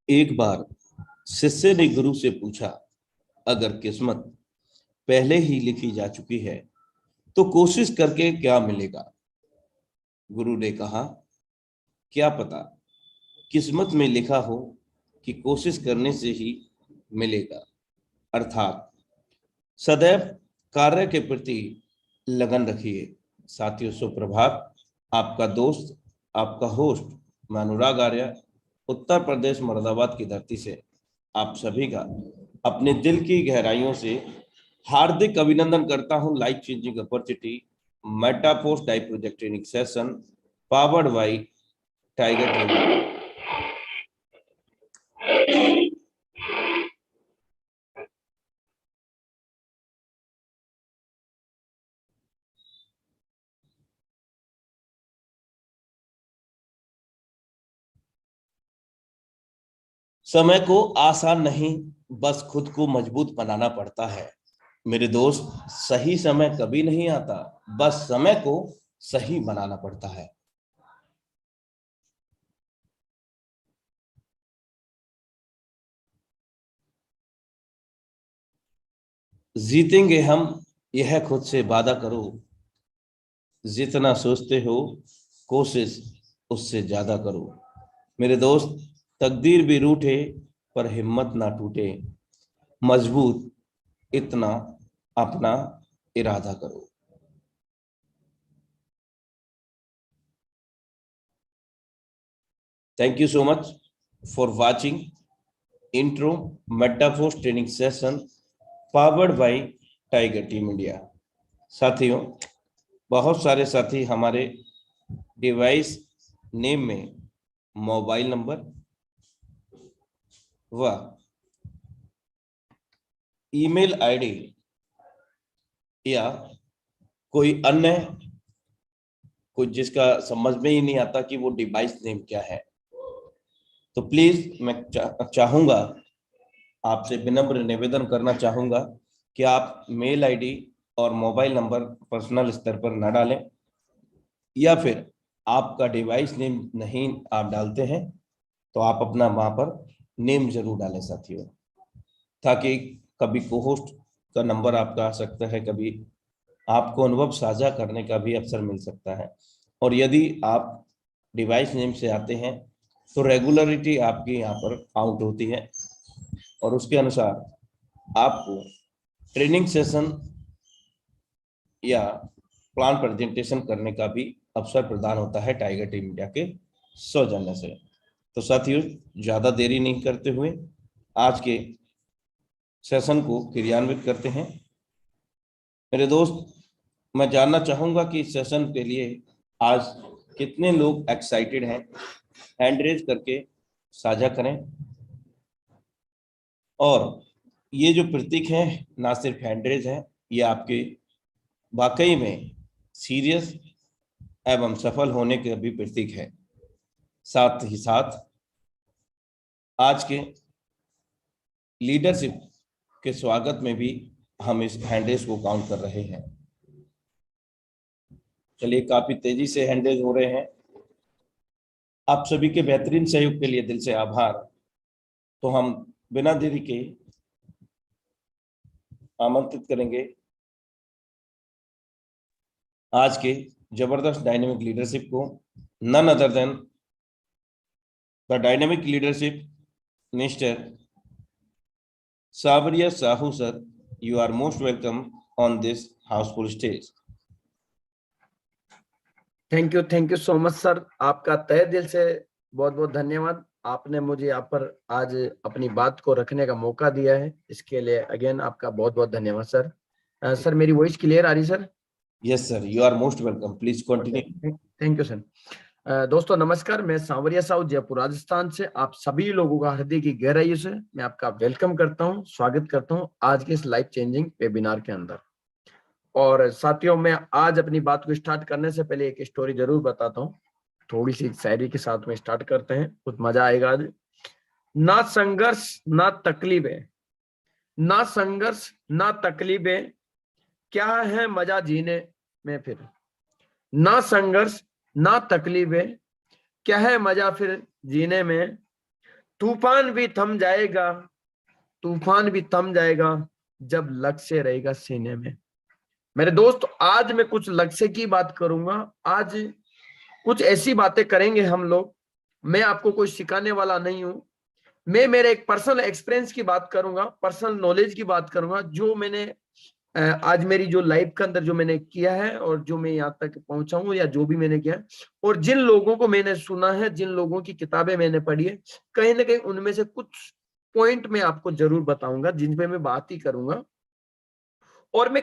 एक बार शिष्य ने गुरु से पूछा, अगर किस्मत पहले ही लिखी जा चुकी है तो कोशिश करके क्या मिलेगा? गुरु ने कहा, क्या पता किस्मत में लिखा हो कि कोशिश करने से ही मिलेगा। अर्थात सदैव कार्य के प्रति लगन रखिए। साथियों, सुप्रभात। आपका दोस्त, आपका होस्ट, मैं अनुराग आर्य, उत्तर प्रदेश मुरादाबाद की धरती से आप सभी का अपने दिल की गहराइयों से हार्दिक अभिनंदन करता हूं। Life changing opportunity Metaforce die project training session powered by tiger training. समय को आसान नहीं, बस खुद को मजबूत बनाना पड़ता है। मेरे दोस्त, सही समय कभी नहीं आता, बस समय को सही बनाना पड़ता है। जीतेंगे हम, यह खुद से वादा करो। जितना सोचते हो कोशिश उससे ज्यादा करो। मेरे दोस्त, तकदीर भी रूठे पर हिम्मत ना टूटे। मजबूत इतना अपना इरादा करो। Thank you so much for watching intro metaphors training session powered by Tiger Team India। साथियों, बहुत सारे साथी हमारे डिवाइस नेम में मोबाइल नंबर व ईमेल आईडी या कोई अन्य, कोई जिसका समझ में ही नहीं आता कि वो डिवाइस नेम क्या है, तो प्लीज मैं चाहूंगा, आपसे विनम्र निवेदन करना चाहूंगा कि आप मेल आईडी और मोबाइल नंबर पर्सनल स्तर पर न डालें, या फिर आपका डिवाइस नेम नहीं आप डालते हैं तो आप अपना वहां पर नेम जरूर डालें साथियों, ताकि कभी को होस्ट का नंबर आपका आ सकता है, कभी आपको अनुभव साझा करने का भी अवसर मिल सकता है। और यदि आप डिवाइस नेम से आते हैं तो रेगुलरिटी आपकी यहाँ पर काउंट होती है और उसके अनुसार आपको ट्रेनिंग सेशन या प्लान प्रेजेंटेशन करने का भी अवसर प्रदान होता है टाइगर टीम इंडिया के सौजन्य से। तो साथियों, ज्यादा देरी नहीं करते हुए आज के सेशन को क्रियान्वित करते हैं। मेरे दोस्त, मैं जानना चाहूंगा कि इस सेशन के लिए आज कितने लोग एक्साइटेड हैं। हैंड रेज करके साझा करें। और ये जो प्रतीक है ना सिर्फ हैंड रेज है, ये आपके वाकई में सीरियस एवं सफल होने के भी प्रतीक है। साथ ही साथ आज के लीडरशिप के स्वागत में भी हम इस हैंडरेज को काउंट कर रहे हैं। चलिए, काफी तेजी से हैंडरेज हो रहे हैं। आप सभी के बेहतरीन सहयोग के लिए दिल से आभार। तो हम बिना देरी के आमंत्रित करेंगे आज के जबरदस्त डायनेमिक लीडरशिप को, none other than the dynamic leadership mister Sawariya Sahu sir. You are most welcome on this housefull stage. Thank you so much sir. आपका तहे दिल से बहुत बहुत धन्यवाद। आपने मुझे यहाँ पर आज अपनी बात को रखने का मौका दिया है, इसके लिए अगेन आपका बहुत बहुत धन्यवाद सर। सर मेरी वॉइस क्लियर आ रही sir? Yes sir, you are most welcome, please continue. Thank you sir. दोस्तों नमस्कार, मैं सांवरिया साहू जयपुर राजस्थान से आप सभी लोगों का हृदय की गहराइयों से मैं आपका वेलकम करता हूँ, स्वागत करता हूँ आज के इस लाइफ चेंजिंग वेबिनार के अंदर। और साथियों, मैं आज अपनी बात को स्टार्ट करने से पहले एक स्टोरी जरूर बताता हूँ, थोड़ी सी शायरी के साथ में स्टार्ट करते हैं, कुछ मजा आएगा आज। ना संघर्ष ना तकलीफें, ना संघर्ष ना तकलीफें, क्या है मजा जीने में फिर। ना संघर्ष ना तकलीफें, क्या है मजा फिर जीने में। तूफान भी थम जाएगा, तूफान भी थम जाएगा, जब लक्ष्य रहेगा सीने में। मेरे दोस्त, आज मैं कुछ लक्ष्य की बात करूंगा। आज कुछ ऐसी बातें करेंगे हम लोग। मैं आपको कोई सिखाने वाला नहीं हूं, मैं मेरे एक पर्सनल एक्सपीरियंस की बात करूंगा, पर्सनल नॉलेज की बात करूंगा, जो मैंने आज मेरी जो लाइफ के अंदर जो मैंने किया है और जो मैं यहाँ तक पहुंचा हूं या जो भी मैंने किया, और जिन लोगों को मैंने सुना है, जिन लोगों की किताबें मैंने पढ़ी है, कहीं ना कहीं उनमें से कुछ पॉइंट मैं आपको जरूर बताऊंगा, जिन पे मैं बात ही करूंगा। और मैं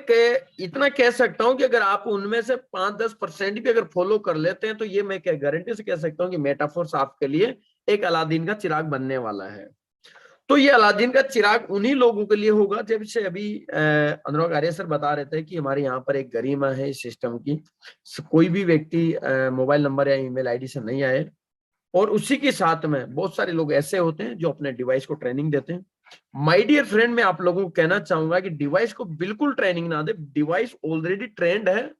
इतना कह सकता हूं कि अगर आप उनमें से 5-10% भी अगर फॉलो कर लेते हैं, तो ये मैं गारंटी से कह सकता हूं कि मेटाफोर्स आपके लिए एक अलादीन का चिराग बनने वाला है। तो ये अलादीन का चिराग उन्हीं लोगों के लिए होगा, जैसे अभी अनुराग आर्य सर बता रहे थे कि हमारे यहाँ पर एक गरिमा है इस सिस्टम की, कोई भी व्यक्ति मोबाइल नंबर या ईमेल आईडी से नहीं आए। और उसी के साथ में बहुत सारे लोग ऐसे होते हैं जो अपने डिवाइस को ट्रेनिंग देते हैं। माय डियर फ्रेंड, मैं आप लोगों को कहना चाहूंगा कि डिवाइस को बिल्कुल ट्रेनिंग ना दे। डिवाइस ऑलरेडी ट्रेंड है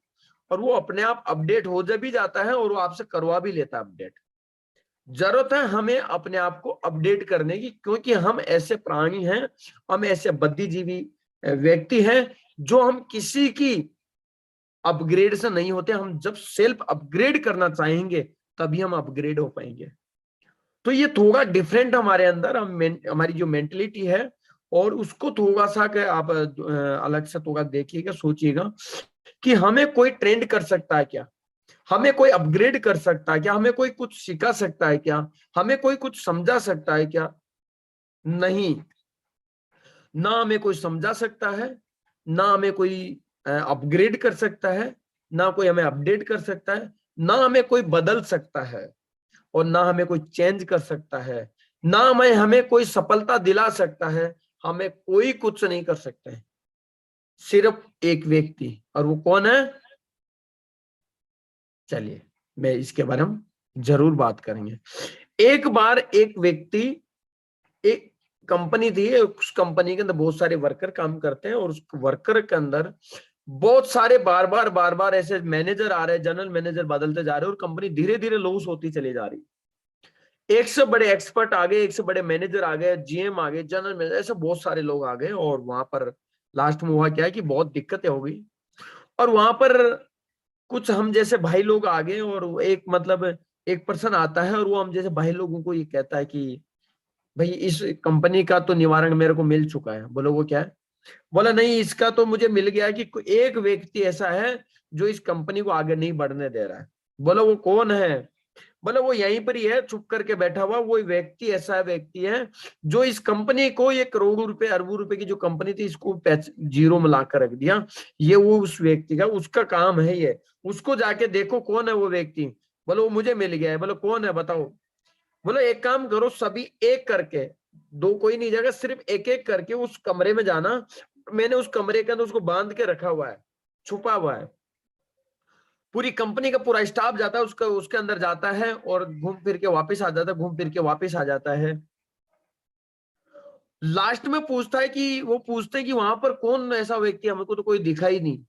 और वो अपने आप अपडेट हो भी जाता है और वो आपसे करवा भी लेता है अपडेट। जरूरत है हमें अपने आप को अपडेट करने की, क्योंकि हम ऐसे प्राणी हैं, हम ऐसे बुद्धिजीवी व्यक्ति हैं जो हम किसी की अपग्रेड से नहीं होते। हम जब सेल्फ अपग्रेड करना चाहेंगे तभी हम अपग्रेड हो पाएंगे। तो ये थोड़ा डिफरेंट हमारे अंदर, हमारी जो मेंटलिटी है, और उसको थोड़ा सा आप अलग से थोड़ा देखिएगा, सोचिएगा कि हमें कोई ट्रेंड कर सकता है क्या, हमें कोई अपग्रेड कर सकता है क्या, हमें कोई कुछ सिखा सकता है क्या, हमें कोई कुछ समझा सकता है क्या? नहीं, ना हमें कोई समझा सकता है, ना हमें कोई अपग्रेड कर सकता है, ना कोई हमें अपडेट कर सकता है, ना हमें कोई बदल सकता है, और ना हमें कोई चेंज कर सकता है, ना हमें कोई सफलता दिला सकता है। हमें कोई कुछ नहीं कर सकता है, सिर्फ एक व्यक्ति, और वो कौन है? चलिए, मैं इसके बारे में जरूर बात करेंगे। एक बार एक व्यक्ति, एक कंपनी थी, उस कंपनी के अंदर बहुत सारे वर्कर काम करते हैं, और उस वर्कर के अंदर बहुत सारे बार बार ऐसे मैनेजर आ रहे हैं, जनरल मैनेजर बदलते जा रहे हैं, और कंपनी धीरे धीरे लॉस होती चली जा रही। एक से बड़े एक्सपर्ट आ गए, एक से बड़े मैनेजर आ गए, जीएम आ गए, जनरल मैनेजर, ऐसे बहुत सारे लोग आ गए, और वहां पर लास्ट में हुआ क्या है कि बहुत दिक्कतें हो गई। और वहां पर कुछ हम जैसे भाई लोग आ गए, और एक मतलब एक पर्सन आता है, और वो हम जैसे भाई लोगों को ये कहता है कि भाई इस कंपनी का तो निवारण मेरे को मिल चुका है। बोलो वो क्या है? बोला नहीं, इसका तो मुझे मिल गया कि एक व्यक्ति ऐसा है जो इस कंपनी को आगे नहीं बढ़ने दे रहा है। बोलो वो कौन है? बोले वो यहीं पर ही है, चुप करके बैठा हुआ। वो व्यक्ति ऐसा व्यक्ति है जो इस कंपनी को, ये करोड़ों रुपए अरबों रुपए की जो कंपनी थी, इसको जीरो में लाकर रख दिया। ये वो उस व्यक्ति का, उसका काम है ये। उसको जाके देखो कौन है वो व्यक्ति। बोलो वो मुझे मिल गया है। बोलो कौन है बताओ? बोलो एक काम करो, सभी एक करके, दो कोई नहीं जाएगा, सिर्फ एक एक करके उस कमरे में जाना। मैंने उस कमरे के अंदर उसको बांध के रखा हुआ है, छुपा हुआ है। पूरी कंपनी का पूरा स्टाफ जाता है उसका, उसके अंदर जाता है, और घूम फिर के वापस आ जाता है, घूम फिर के वापस आ जाता है। लास्ट में पूछता है कि, वो पूछते हैं कि वहां पर कौन ऐसा व्यक्ति, हमको तो कोई दिखा ही नहीं।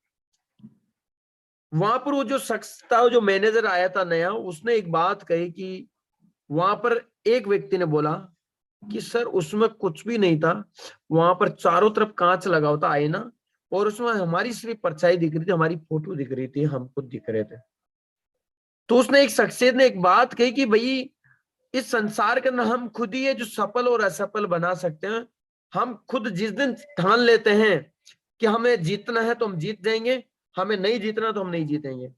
वहां पर वो जो शख्स था, जो मैनेजर आया था नया, उसने एक बात कही कि वहां पर एक व्यक्ति ने बोला कि सर उसमें कुछ भी नहीं था, वहां पर चारों तरफ कांच लगा होता आईना, और उसमें हमारी सिर्फ परछाई दिख रही थी, हमारी फोटो दिख रही थी, हम खुद दिख रहे थे। तो उसने एक शख्सियत ने एक बात कही कि भाई इस संसार के अंदर हम खुद ही है जो सफल और असफल बना सकते हैं। हम खुद जिस दिन ठान लेते हैं कि हमें जीतना है तो हम जीत जाएंगे, हमें नहीं जीतना तो हम नहीं जीतेंगे।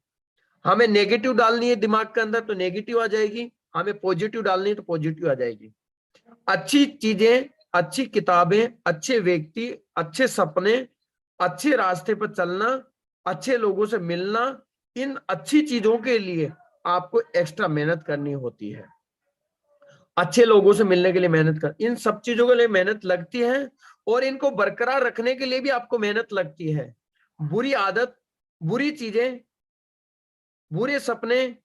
हमें नेगेटिव डालनी है दिमाग के अंदर तो नेगेटिव आ जाएगी, हमें पॉजिटिव डालनी है तो पॉजिटिव आ जाएगी। अच्छी चीजें, अच्छी किताबें, अच्छे व्यक्ति, अच्छे सपने, अच्छे रास्ते पर चलना, अच्छे लोगों से मिलना, इन अच्छी चीजों के लिए आपको एक्स्ट्रा मेहनत करनी होती है। अच्छे लोगों से मिलने के लिए मेहनत कर, इन सब चीजों के लिए मेहनत लगती है, और इनको बरकरार रखने के लिए भी आपको मेहनत लगती है। बुरी आदत, बुरी चीजें, बुरे सपने,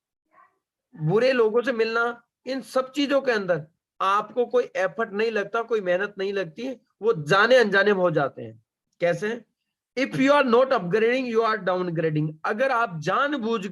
बुरे लोगों से मिलना, इन सब चीजों के अंदर आपको कोई एफर्ट नहीं लगता, कोई मेहनत नहीं लगती, वो जाने अनजाने में हो जाते हैं। कैसे? If you are not upgrading you are downgrading. अगर आप जानबूझ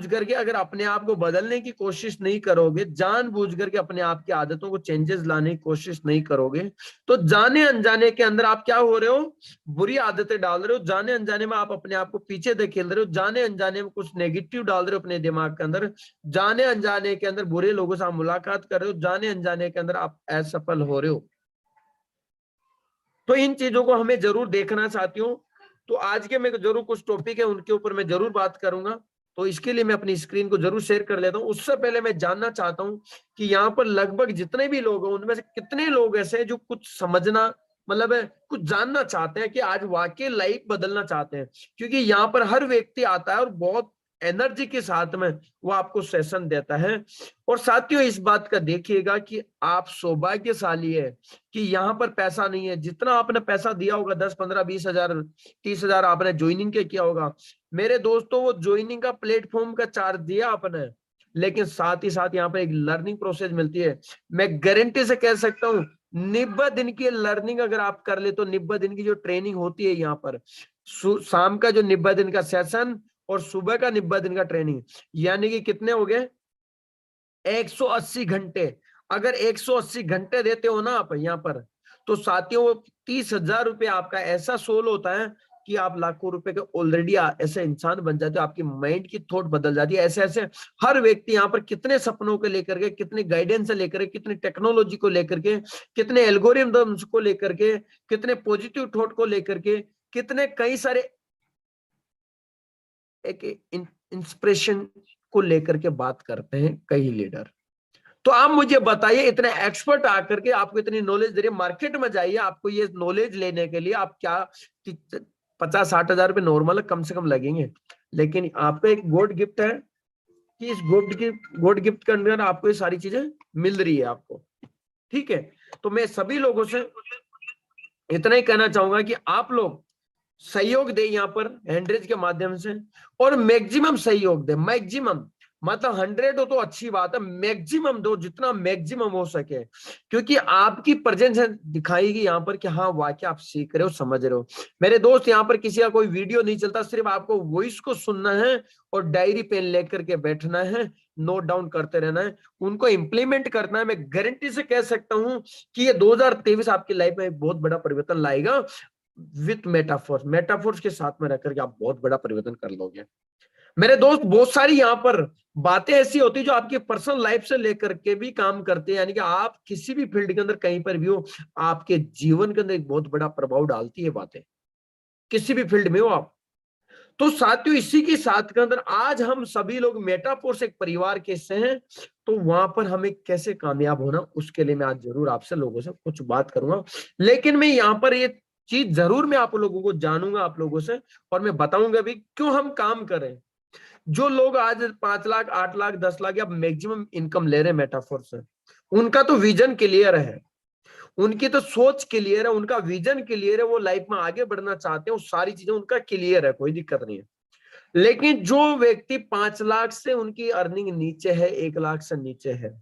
करके अगर अपने आप को बदलने की कोशिश नहीं करोगे, जानबूझ करके अपने आप की आदतों को चेंजेस लाने की कोशिश नहीं करोगे, तो जाने अनजाने के अंदर आप क्या हो रहे हो? बुरी आदतें डाल रहे हो, जाने अनजाने में आप अपने आप को पीछे धकेल रहे हो, जाने अनजाने में कुछ नेगेटिव डाल रहे हो अपने दिमाग के अंदर, जाने अनजाने के अंदर बुरे लोगों से आप मुलाकात कर रहे हो, जाने अनजाने के अंदर आप असफल हो रहे हो। तो इन चीजों को हमें जरूर देखना चाहती हूँ। तो आज के मैं जरूर कुछ टॉपिक है उनके ऊपर मैं जरूर बात करूंगा, तो इसके लिए मैं अपनी स्क्रीन को जरूर शेयर कर लेता हूँ। उससे पहले मैं जानना चाहता हूँ कि यहाँ पर लगभग जितने भी लोग हैं उनमें से कितने लोग ऐसे हैं जो कुछ समझना, मतलब है कुछ जानना चाहते हैं कि आज वाकई लाइफ बदलना चाहते हैं। क्योंकि यहाँ पर हर व्यक्ति आता है और बहुत एनर्जी के साथ में वो आपको सेशन देता है। और साथियों इस बात का देखिएगा कि आप सौभाग्यशाली है कि यहाँ पर पैसा नहीं है। जितना आपने पैसा दिया होगा 10, 15, 20,000, 30,000 आपने ज्वाइनिंग के किया होगा, मेरे दोस्तों वो ज्वाइनिंग का प्लेटफॉर्म का चार्ज दिया आपने, लेकिन साथ ही साथ यहाँ पर एक लर्निंग प्रोसेस मिलती है। मैं गारंटी से कह सकता हूँ 90 दिन की लर्निंग अगर आप कर ले तो 90 दिन की जो ट्रेनिंग होती है यहाँ पर, शाम का जो 90 दिन का सेशन और सुबह का 90 दिन का ट्रेनिंग, यानी कि कितने हो गए? 180 घंटे। अगर 180 घंटे देते हो ना आप यहाँ पर, तो साथियों वो 30,000 रुपये आपका ऐसा सोल होता है कि आप लाखों रुपए के ऑलरेडी ऐसे इंसान बन जाते हो। आपकी माइंड की थॉट बदल जाती है। ऐसे ऐसे हर व्यक्ति यहाँ पर कितने सपनों को लेकर के, कितने गाइडेंस से लेकर के, कितनी टेक्नोलॉजी को लेकर के, कितने एल्गोरिथम्स को लेकर के, कितने पॉजिटिव थॉट को लेकर के, कितने कई सारे एक इंस्पिरेशन को लेकर के बात करते हैं कई लीडर। तो आप मुझे बताइए, इतने एक्सपर्ट आकर के आपको इतनी नॉलेज दे रहे, मार्केट में जाइए, आपको ये नॉलेज लेने के लिए आप क्या 50-60 हजार रुपए नॉर्मल कम से कम लगेंगे। लेकिन आपका एक गॉड गिफ्ट है कि इस गॉड गिफ्ट के अंदर आपको ये सारी चीजें मिल रही है आपको। ठीक है, तो मैं सभी लोगों से इतना ही कहना चाहूंगा कि आप लोग सहयोग दे यहाँ पर हैंडरेज के माध्यम से, और मैक्सिमम सहयोग दे। मैक्सिमम मतलब 100 हो तो अच्छी बात है, मैक्सिमम दो जितना मैक्सिमम हो सके, क्योंकि आपकी प्रेजेंस दिखाएगी यहाँ पर कि हाँ वाकई आप सीख रहे हो, समझ रहे हो। मेरे दोस्त यहाँ पर किसी का कोई वीडियो नहीं चलता, सिर्फ आपको वॉइस को सुनना है और डायरी पेन लेकर के बैठना है, नोट डाउन करते रहना है, उनको इंप्लीमेंट करना है। मैं गारंटी से कह सकता हूं कि ये 2023 आपकी लाइफ में बहुत बड़ा परिवर्तन लाएगा। विथ मेटाफोर्स के साथ में रहकर के आप बहुत बड़ा परिवर्तन कर लोगे। मेरे दोस्त बहुत सारी यहाँ पर बातें ऐसी होती है जो आपकी पर्सनल लाइफ से लेकर के भी काम करते हैं, यानी कि आप किसी भी फील्ड के अंदर कहीं पर भी हो, आपके जीवन के अंदर एक बहुत बड़ा प्रभाव डालती है बातें, किसी भी फील्ड में हो आप। तो साथियों इसी के साथ के अंदर आज हम सभी लोग मेटाफोर्स एक परिवार के हिस्से हैं। तो वहां पर हमें कैसे कामयाब होना, उसके लिए मैं आज जरूर आपसे लोगों से कुछ बात करूंगा। लेकिन मैं यहाँ पर ये चीज जरूर मैं आप लोगों को जानूंगा आप लोगों से, और मैं बताऊंगा भी क्यों हम काम करें। जो लोग आज 5 लाख, 8 लाख, 10 लाख या मैक्सिमम इनकम ले रहे हैं मेटाफोर से, उनका तो विजन क्लियर है, उनकी तो सोच क्लियर है, उनका विजन क्लियर है, वो लाइफ में आगे बढ़ना चाहते हैं, वो सारी चीजें उनका क्लियर है, कोई दिक्कत नहीं है। लेकिन जो व्यक्ति 5 लाख से उनकी अर्निंग नीचे है, 1 लाख से नीचे है,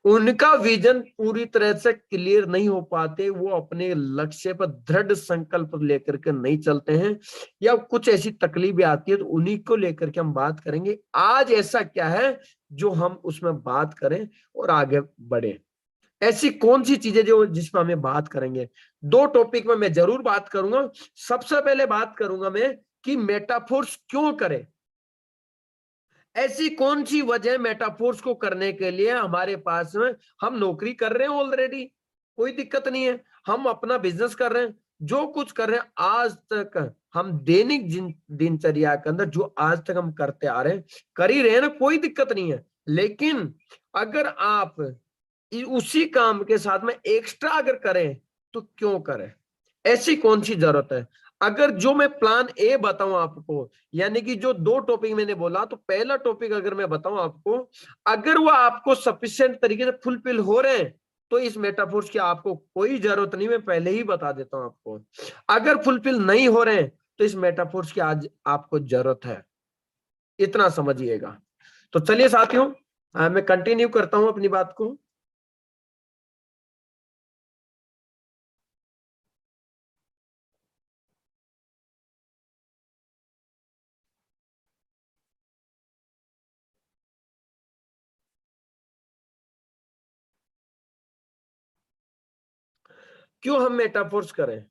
उनका विजन पूरी तरह से क्लियर नहीं हो पाते, वो अपने लक्ष्य पर दृढ़ संकल्प लेकर के नहीं चलते हैं, या कुछ ऐसी तकलीफें आती है, तो उन्हीं को लेकर के हम बात करेंगे। आज ऐसा क्या है जो हम उसमें बात करें और आगे बढ़े। ऐसी कौन सी चीजें जो जिसमें हमें बात करेंगे, दो टॉपिक में मैं जरूर बात करूंगा। सबसे पहले बात करूंगा मैं कि मेटाफोर्स क्यों करें, ऐसी कौन सी वजह मेटाफोर्स को करने के लिए हमारे पास में। हम नौकरी कर रहे हैं ऑलरेडी, कोई दिक्कत नहीं है, हम अपना बिजनेस कर रहे हैं, जो कुछ कर रहे हैं आज तक हम दैनिक दिनचर्या के अंदर जो आज तक हम करते आ रहे हैं, कर ही रहे हैं ना, कोई दिक्कत नहीं है। लेकिन अगर आप उसी काम के साथ में एक्स्ट्रा अगर करें तो क्यों करें, ऐसी कौन सी जरूरत है। अगर जो मैं प्लान ए बताऊं आपको, यानी कि जो दो टॉपिक मैंने बोला, तो पहला टॉपिक अगर मैं बताऊं आपको, अगर वो आपको सफिशिएंट तरीके से फुलफिल हो रहे हैं तो इस मेटाफोर्स की आपको कोई जरूरत नहीं, मैं पहले ही बता देता हूं आपको। अगर फुलफिल नहीं हो रहे हैं तो इस मेटाफोर्स की आज आपको जरूरत है, इतना समझिएगा। तो चलिए साथियों, मैं कंटिन्यू करता हूं अपनी बात को। क्यों हम मेटाफोर्स करें।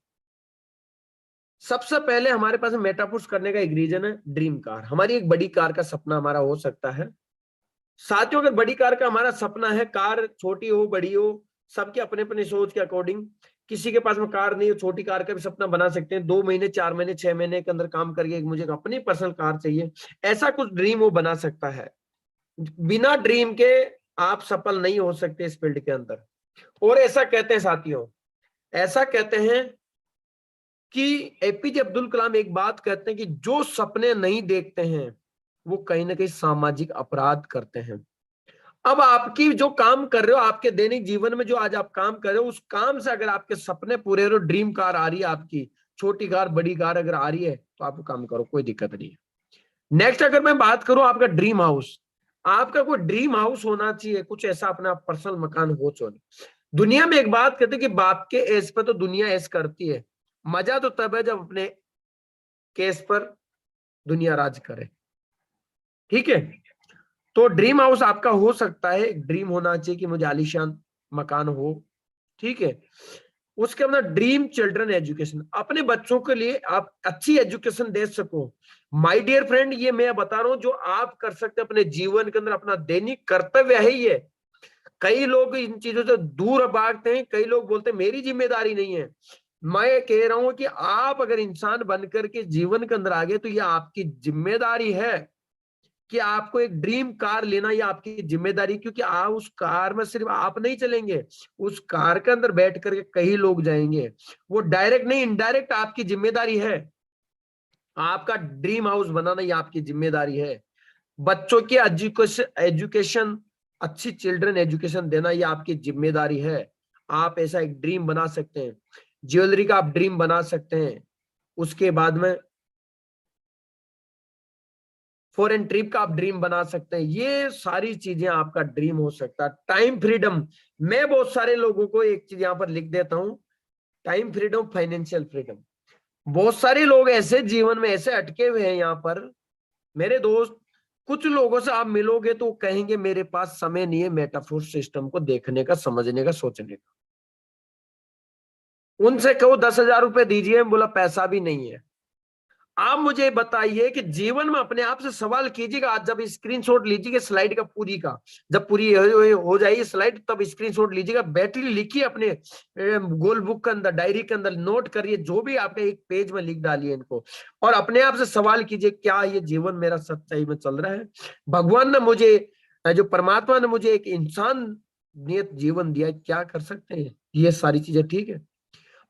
सबसे पहले हमारे पास मेटाफोर्स करने का एक रीजन है, ड्रीम कार। हमारी एक बड़ी कार का सपना हमारा हो सकता है साथियों। अगर बड़ी कार का हमारा सपना है, कार छोटी हो बड़ी हो, सबके अपने अपने सोच के अकॉर्डिंग, किसी के पास में कार नहीं हो, छोटी कार का भी सपना बना सकते हैं। 2 महीने 4 महीने 6 महीने के अंदर काम करके एक मुझे अपनी पर्सनल कार चाहिए, ऐसा कुछ ड्रीम वो बना सकता है। बिना ड्रीम के आप सफल नहीं हो सकते इस फील्ड के अंदर। और ऐसा कहते हैं साथियों, ऐसा कहते हैं कि एपीजे अब्दुल कलाम एक बात कहते हैं कि जो सपने नहीं देखते हैं वो कहीं ना कहीं सामाजिक अपराध करते हैं। अब आपकी जो काम कर रहे हो, आपके दैनिक जीवन में जो आज आप काम कर रहे हो, उस काम से अगर आपके सपने पूरे हो रहे हो, ड्रीम कार आ रही है आपकी, छोटी कार बड़ी कार अगर आ रही है तो आप काम करो, कोई दिक्कत नहीं है। नेक्स्ट अगर मैं बात करूं आपका ड्रीम हाउस, आपका कोई ड्रीम हाउस होना चाहिए, कुछ ऐसा अपना पर्सनल मकान हो चाहिए। दुनिया में एक बात कहते हैं कि बाप के एज पर तो दुनिया ऐस करती है, मजा तो तब है जब अपने केस पर दुनिया राज करे, ठीक है। तो ड्रीम हाउस आपका हो सकता है, एक ड्रीम होना चाहिए कि मुझे आलीशान मकान हो, ठीक है। उसके बाद ड्रीम चिल्ड्रन एजुकेशन, अपने बच्चों के लिए आप अच्छी एजुकेशन दे सको। माय डियर फ्रेंड, ये मैं बता रहा हूं जो आप कर सकते हैं अपने जीवन के अंदर, अपना दैनिक कर्तव्य है ये। कई लोग इन चीजों से दूर भागते हैं, कई लोग बोलते हैं मेरी जिम्मेदारी नहीं है। मैं कह रहा हूं कि आप अगर इंसान बनकर के जीवन के अंदर आ गए तो ये आपकी जिम्मेदारी है कि आपको एक ड्रीम कार लेना, ये आपकी जिम्मेदारी, क्योंकि आप उस कार में सिर्फ आप नहीं चलेंगे, उस कार के अंदर बैठ करके कई लोग जाएंगे। वो डायरेक्ट नहीं, इनडायरेक्ट आपकी जिम्मेदारी है। आपका ड्रीम हाउस बनाना ये आपकी जिम्मेदारी है। बच्चों की एजुकेशन एजुकेशन अच्छी चिल्ड्रन एजुकेशन देना ये आपकी जिम्मेदारी है। आप ऐसा एक ड्रीम बना सकते हैं, ज्वेलरी का आप ड्रीम बना सकते हैं। उसके बाद में फॉरेन ट्रिप का आप ड्रीम बना सकते हैं। ये सारी चीजें आपका ड्रीम हो सकता है। टाइम फ्रीडम, मैं बहुत सारे लोगों को एक चीज यहां पर लिख देता हूं, टाइम फ्रीडम, फाइनेंशियल फ्रीडम। बहुत सारे लोग ऐसे जीवन में ऐसे अटके हुए हैं यहाँ पर मेरे दोस्त। कुछ लोगों से आप मिलोगे तो कहेंगे मेरे पास समय नहीं है मेटाफोर सिस्टम को देखने का, समझने का, सोचने का। उनसे कहो 10,000 रुपए दीजिए, बोला पैसा भी नहीं है। आप मुझे बताइए कि जीवन में अपने आप से सवाल कीजिएगा, आज जब स्क्रीनशॉट लीजिएगा स्लाइड का पूरी का, जब पूरी हो जाएगी स्लाइड तब स्क्रीनशॉट लीजिएगा, बैटरी लिखिए अपने गोल बुक के अंदर, डायरी के अंदर नोट करिए, जो भी आपके एक पेज में लिख डालिए इनको, और अपने आप से सवाल कीजिए क्या ये जीवन मेरा सच्चाई में चल रहा है। भगवान ने मुझे, जो परमात्मा ने मुझे एक इंसान नियत जीवन दिया, क्या कर सकते हैं ये सारी चीजें, ठीक है।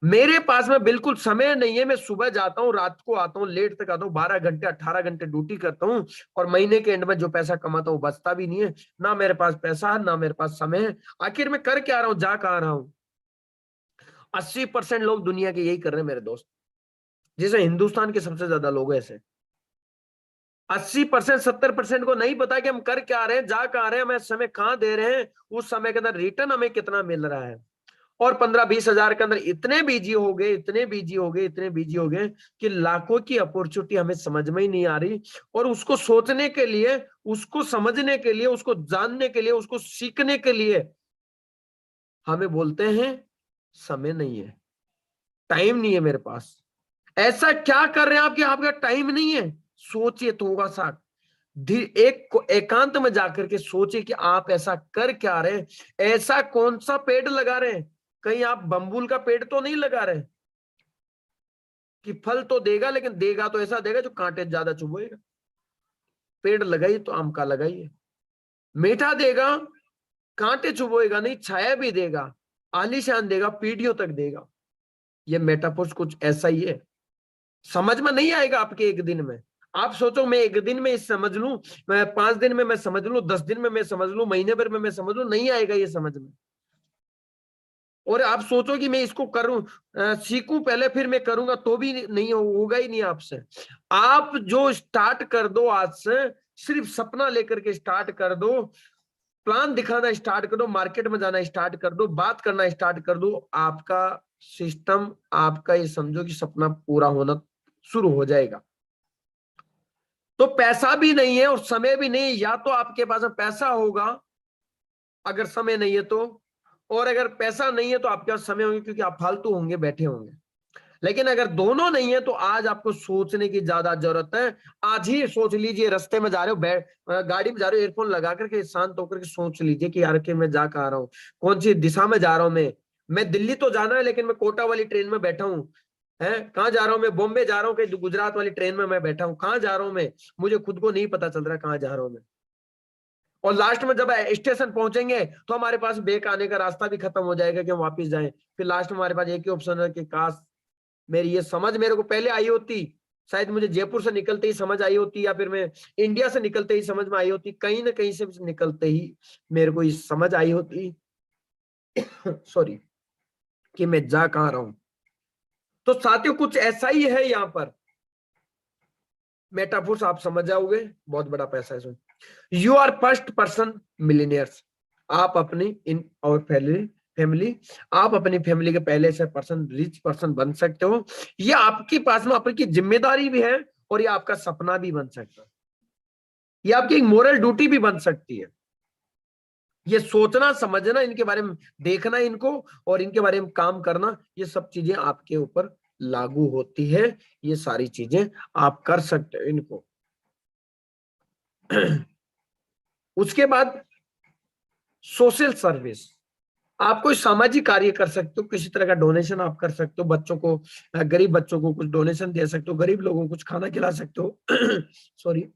मेरे पास में बिल्कुल समय नहीं है, मैं सुबह जाता हूँ रात को आता हूँ, लेट तक आता हूँ, 12 घंटे 18 घंटे ड्यूटी करता हूँ, और महीने के एंड में जो पैसा कमाता हूँ बचता भी नहीं है। ना मेरे पास पैसा है, ना मेरे पास समय है। आखिर मैं कर क्या रहा हूँ, जा कहाँ रहा हूँ। 80% लोग दुनिया के यही कर रहे हैं मेरे दोस्त, जैसे हिंदुस्तान के सबसे ज्यादा लोग ऐसे 80% 70% को नहीं पता कि हम कर क्या रहे हैं, जा कहाँ रहे हैं, हमें समय कहाँ दे रहे हैं, उस समय के अंदर रिटर्न हमें कितना मिल रहा है। और 15-20 हजार के अंदर इतने बिजी हो गए, इतने बिजी हो गए, इतने बिजी हो गए कि लाखों की अपॉर्चुनिटी हमें समझ में ही नहीं आ रही। और उसको सोचने के लिए, उसको समझने के लिए, उसको जानने के लिए, उसको सीखने के लिए हमें बोलते हैं समय नहीं है, टाइम नहीं है मेरे पास। ऐसा क्या कर रहे हैं आप कि आपका टाइम नहीं है? सोचिए थोड़ा सा, एकांत में जाकर के सोचिए कि आप ऐसा कर क्या रहे हैं। ऐसा कौन सा पेड़ लगा रहे हैं? कहीं आप बम्बूल का पेड़ तो नहीं लगा रहे कि फल तो देगा, लेकिन देगा तो ऐसा देगा जो कांटे ज्यादा चुभेगा। पेड़ लगाइए तो आम का लगाइए, मीठा देगा, कांटे चुभेगा नहीं, छाया भी देगा, आलीशान देगा, पीढ़ियों तक देगा। ये मेटाफोर्स कुछ ऐसा ही है। समझ में नहीं आएगा आपके एक दिन में। आप सोचो मैं एक दिन में इस समझ लूं, मैं 5 दिन में मैं समझ लूं, 10 दिन में मैं समझ लूं, महीने भर में मैं समझ लूं, नहीं आएगा ये समझ में। और आप सोचो कि मैं इसको करूं, सीखूं पहले फिर मैं करूंगा, तो भी नहीं होगा ही नहीं आपसे। आप जो स्टार्ट कर दो आज से, सिर्फ सपना लेकर के स्टार्ट कर दो, प्लान दिखाना स्टार्ट कर दो, मार्केट में जाना स्टार्ट कर दो, बात करना स्टार्ट कर दो, आपका सिस्टम, आपका ये समझो कि सपना पूरा होना शुरू हो जाएगा। तो पैसा भी नहीं है और समय भी नहीं है। या तो आपके पास में पैसा होगा अगर समय नहीं है तो, और अगर पैसा नहीं है तो आपके पास समय होंगे, क्योंकि आप फालतू होंगे, बैठे होंगे। लेकिन अगर दोनों नहीं है तो आज आपको सोचने की ज्यादा जरूरत है। आज ही सोच लीजिए, रास्ते में जा रहे हो, गाड़ी में जा रहे हो, एयरफोन लगा करके शांत होकर के सोच लीजिए कि यार कि मैं जा कहाँ रहा हूँ, कौन सी दिशा में जा रहा हूँ। मैं दिल्ली तो जाना है, लेकिन मैं कोटा वाली ट्रेन में बैठा हूँ। है कहाँ जा रहा हूँ मैं? बॉम्बे जा रहा हूँ, कहीं गुजरात वाली ट्रेन में मैं बैठा हूँ। कहाँ जा रहा हूँ मैं? मुझे खुद को नहीं पता चल रहा कहाँ जा रहा हूँ मैं। और लास्ट में जब स्टेशन पहुंचेंगे तो हमारे पास बैक आने का रास्ता भी खत्म हो जाएगा कि हम वापस जाएं। फिर लास्ट में हमारे पास एक ही ऑप्शन है कि काश मेरी ये समझ मेरे को पहले आई होती, शायद मुझे जयपुर से निकलते ही समझ आई होती, या फिर मैं इंडिया से निकलते ही समझ में आई होती, कहीं ना कहीं से निकलते ही मेरे को ये समझ आई होती सॉरी, कि मैं जा कहाँ रहा हूं। तो साथियों कुछ ऐसा ही है यहाँ पर। मेटाफोर्स आप समझ जाओगे, बहुत बड़ा पैसा है इसमें। You are first person millionaires. आप अपनी इन और फैमिली, आप अपनी फैमिली के पहले से पर्सन, रिच पर्सन बन सकते हो। ये आपके पास में आपकी जिम्मेदारी भी है, और ये आपका सपना भी बन सकता है। ये आपकी एक मोरल ड्यूटी भी बन सकती है। ये सोचना, समझना, इनके बारे में देखना इनको, और इनके बारे में काम करना, ये सब चीजें आपके ऊपर लागू होती है। ये सारी चीजें आप कर सकते हो इनको। उसके बाद सोशल सर्विस। आप कोई सामाजिक कार्य कर सकते हो, किसी तरह का डोनेशन आप कर सकते हो, बच्चों को, गरीब बच्चों को कुछ डोनेशन दे सकते हो, गरीब लोगों को कुछ खाना खिला सकते हो सॉरी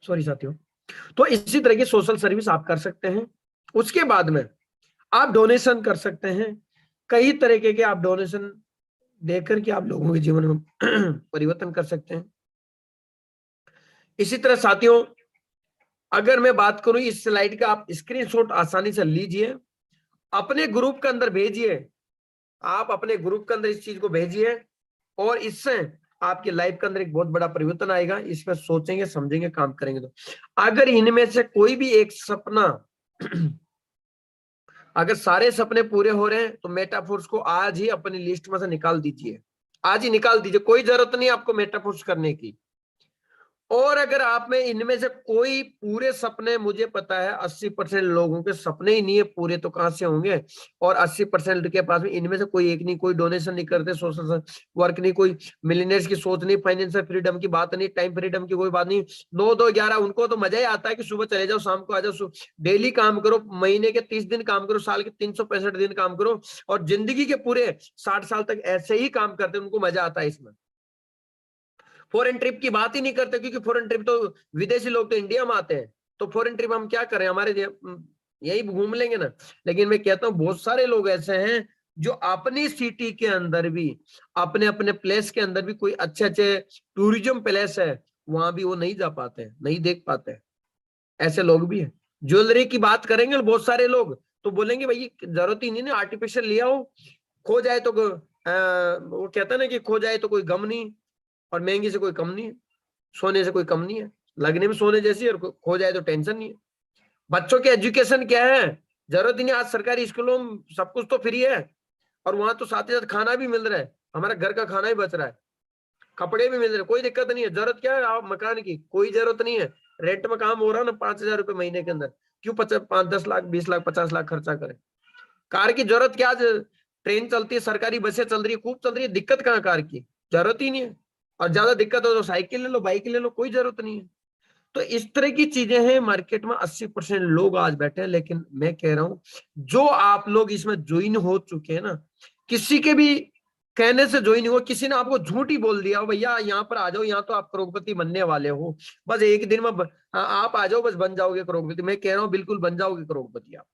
सॉरी साथियों। तो इसी तरह की सोशल सर्विस आप कर सकते हैं। उसके बाद में आप डोनेशन कर सकते हैं, कई तरीके के आप डोनेशन देकर के आप लोगों के जीवन में परिवर्तन कर सकते हैं। इसी तरह साथियों, अगर मैं बात करूं इस स्लाइड का, आप स्क्रीनशॉट आसानी से लीजिए, अपने ग्रुप के अंदर भेजिए। आप अपने ग्रुप के अंदर इस चीज को भेजिए, और इससे आपकी लाइफ के अंदर एक बहुत बड़ा परिवर्तन आएगा। इसमें सोचेंगे, समझेंगे, काम करेंगे तो। अगर इनमें से कोई भी एक सपना अगर सारे सपने पूरे हो रहे हैं तो मेटाफोर्स को आज ही अपनी लिस्ट में से निकाल दीजिए। आज ही निकाल दीजिए, कोई जरूरत नहीं आपको मेटाफोर्स करने की। और अगर आप में इनमें से कोई पूरे सपने, मुझे पता है 80% लोगों के सपने ही नहीं है पूरे, तो कहां से होंगे। और 80% के पास में इनमें से कोई एक नहीं, कोई डोनेशन नहीं करते, सोशल वर्क नहीं, कोई मिलियनेयर्स की सोच नहीं, फाइनेंशियल फ्रीडम की बात नहीं, टाइम फ्रीडम की कोई बात नहीं। 9-2-11 उनको तो मजा ही आता है कि सुबह चले जाओ, शाम को आ जाओ। डेली काम करो, महीने के 30 दिन काम करो, साल के 365 दिन काम करो, और जिंदगी के पूरे 60 साल तक ऐसे ही काम करते, उनको मजा आता है इसमें। फॉरेन ट्रिप की बात ही नहीं करते, क्योंकि फॉरेन ट्रिप तो विदेशी लोग तो इंडिया में आते हैं, तो फॉरेन ट्रिप हम क्या करें, हमारे यही घूम लेंगे ना। लेकिन मैं कहता हूं बहुत सारे लोग ऐसे हैं जो अपनी सिटी के अंदर भी, अपने अपने प्लेस के अंदर भी कोई अच्छे अच्छे टूरिज्म प्लेस है, वहां भी वो नहीं जा पाते, नहीं देख पाते। ऐसे लोग भी हैं। ज्वेलरी की बात करेंगे बहुत सारे लोग तो बोलेंगे भाई जरूरत ही नहीं ना, आर्टिफिशियल लिया हो, खो जाए तो वो कहता है ना कि खो जाए तो कोई गम नहीं, और महंगी से कोई कम नहीं है, सोने से कोई कम नहीं है, लगने में सोने जैसी, और खो जाए तो टेंशन नहीं है। बच्चों के एजुकेशन क्या है, जरूरत ही नहीं। आज सरकारी स्कूलों में सब कुछ तो फ्री है, और वहां तो साथ ही साथ खाना भी मिल रहा है, हमारा घर का खाना ही बच रहा है, कपड़े भी मिल रहे हैं, कोई दिक्कत नहीं है। जरूरत क्या है आप मकान की, कोई जरूरत नहीं है। रेंट में काम हो रहा है ना 5,000 रुपए महीने के अंदर, क्यों 5-10 लाख 20 लाख 50 लाख खर्चा करें। कार की जरूरत क्या, आज ट्रेन चलती है, सरकारी बसें चल रही है, खूब चल रही है, दिक्कत कहाँ कार की, जरूरत ही नहीं है। और ज्यादा दिक्कत हो तो साइकिल ले लो, बाइक ले लो, कोई जरूरत नहीं है। तो इस तरह की चीजें हैं मार्केट में। 80% लोग आज बैठे हैं, लेकिन मैं कह रहा हूं जो आप लोग इसमें ज्वाइन हो चुके हैं ना, किसी के भी कहने से ज्वाइन हो, किसी ने आपको झूठ ही बोल दिया हो भैया यहाँ पर आ जाओ, यहाँ तो आप करोड़पति बनने वाले हो, बस एक दिन में आप आ जाओ बस बन जाओगे करोड़पति, मैं कह रहा हूँ बिल्कुल बन जाओगे करोड़पति आप।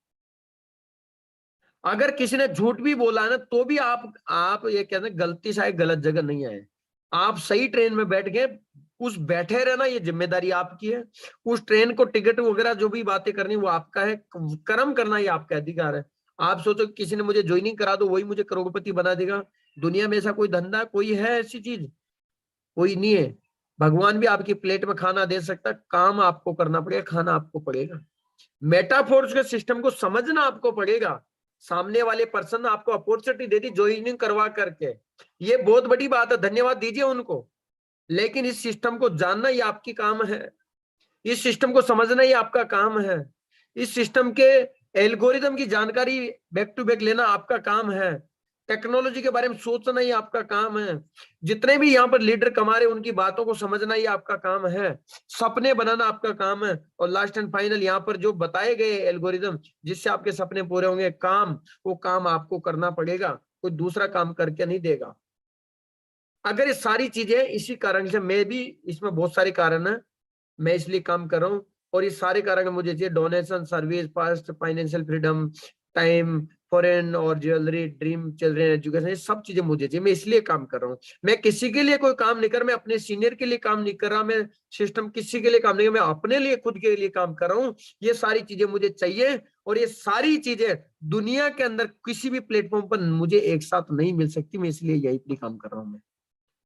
अगर किसी ने झूठ भी बोला है ना, तो भी आप ये कहते हैं गलती से आए, गलत जगह नहीं आए, आप सही ट्रेन में बैठ गए। उस बैठे रहना ये जिम्मेदारी आपकी है। उस ट्रेन को टिकट वगैरह जो भी बातें करनी वो आपका है, कर्म करना ये आपका अधिकार है। आप सोचो कि किसी ने मुझे ज्वाइनिंग करा दो वही मुझे करोड़पति बना देगा, दुनिया में ऐसा कोई धंधा कोई है, ऐसी चीज कोई नहीं है। भगवान भी आपकी प्लेट में खाना दे सकता, काम आपको करना पड़ेगा, खाना आपको पड़ेगा। मेटाफोर्स के सिस्टम को समझना आपको पड़ेगा। सामने वाले पर्सन ने आपको अपॉर्चुनिटी दे दी ज्वाइनिंग करवा करके, ये बहुत बड़ी बात है, धन्यवाद दीजिए उनको। लेकिन इस सिस्टम को जानना ही आपकी काम है, इस सिस्टम को समझना ही आपका काम है, इस सिस्टम के एल्गोरिदम की जानकारी बैक टू बैक लेना आपका काम है, टेक्नोलॉजी के बारे में सोचना ही आपका काम है। जितने भी यहाँ पर लीडर कमा रहे उनकी बातों को समझना ही आपका काम है, सपने बनाना आपका काम है। और लास्ट एंड फाइनल यहाँ पर जो बताए गए एल्गोरिदम जिससे आपके सपने पूरे होंगे, वो काम आपको करना पड़ेगा, कोई दूसरा काम करके नहीं देगा। अगर ये सारी चीजें, इसी कारण से मैं भी, इसमें बहुत सारे कारण है, मैं इसलिए काम कर रहा हूँ। और ये सारे कारण मुझे चाहिए, donation, service, past, financial freedom, time, foreign और ज्वेलरी, ड्रीम चिल्ड्रन एजुकेशन, ये सब चीजें मुझे चाहिए। मैं इसलिए काम कर रहा हूँ, मैं किसी के लिए कोई काम नहीं कर रहा, मैं अपने सीनियर के लिए काम नहीं कर रहा, मैं सिस्टम किसी के लिए काम नहीं, मैं अपने लिए खुद के लिए काम कर रहा हूँ। ये सारी चीजें मुझे चाहिए, और ये सारी चीजें दुनिया के अंदर किसी भी प्लेटफॉर्म पर मुझे एक साथ नहीं मिल सकती। मैं इसलिए यही पे काम कर रहा हूँ, मैं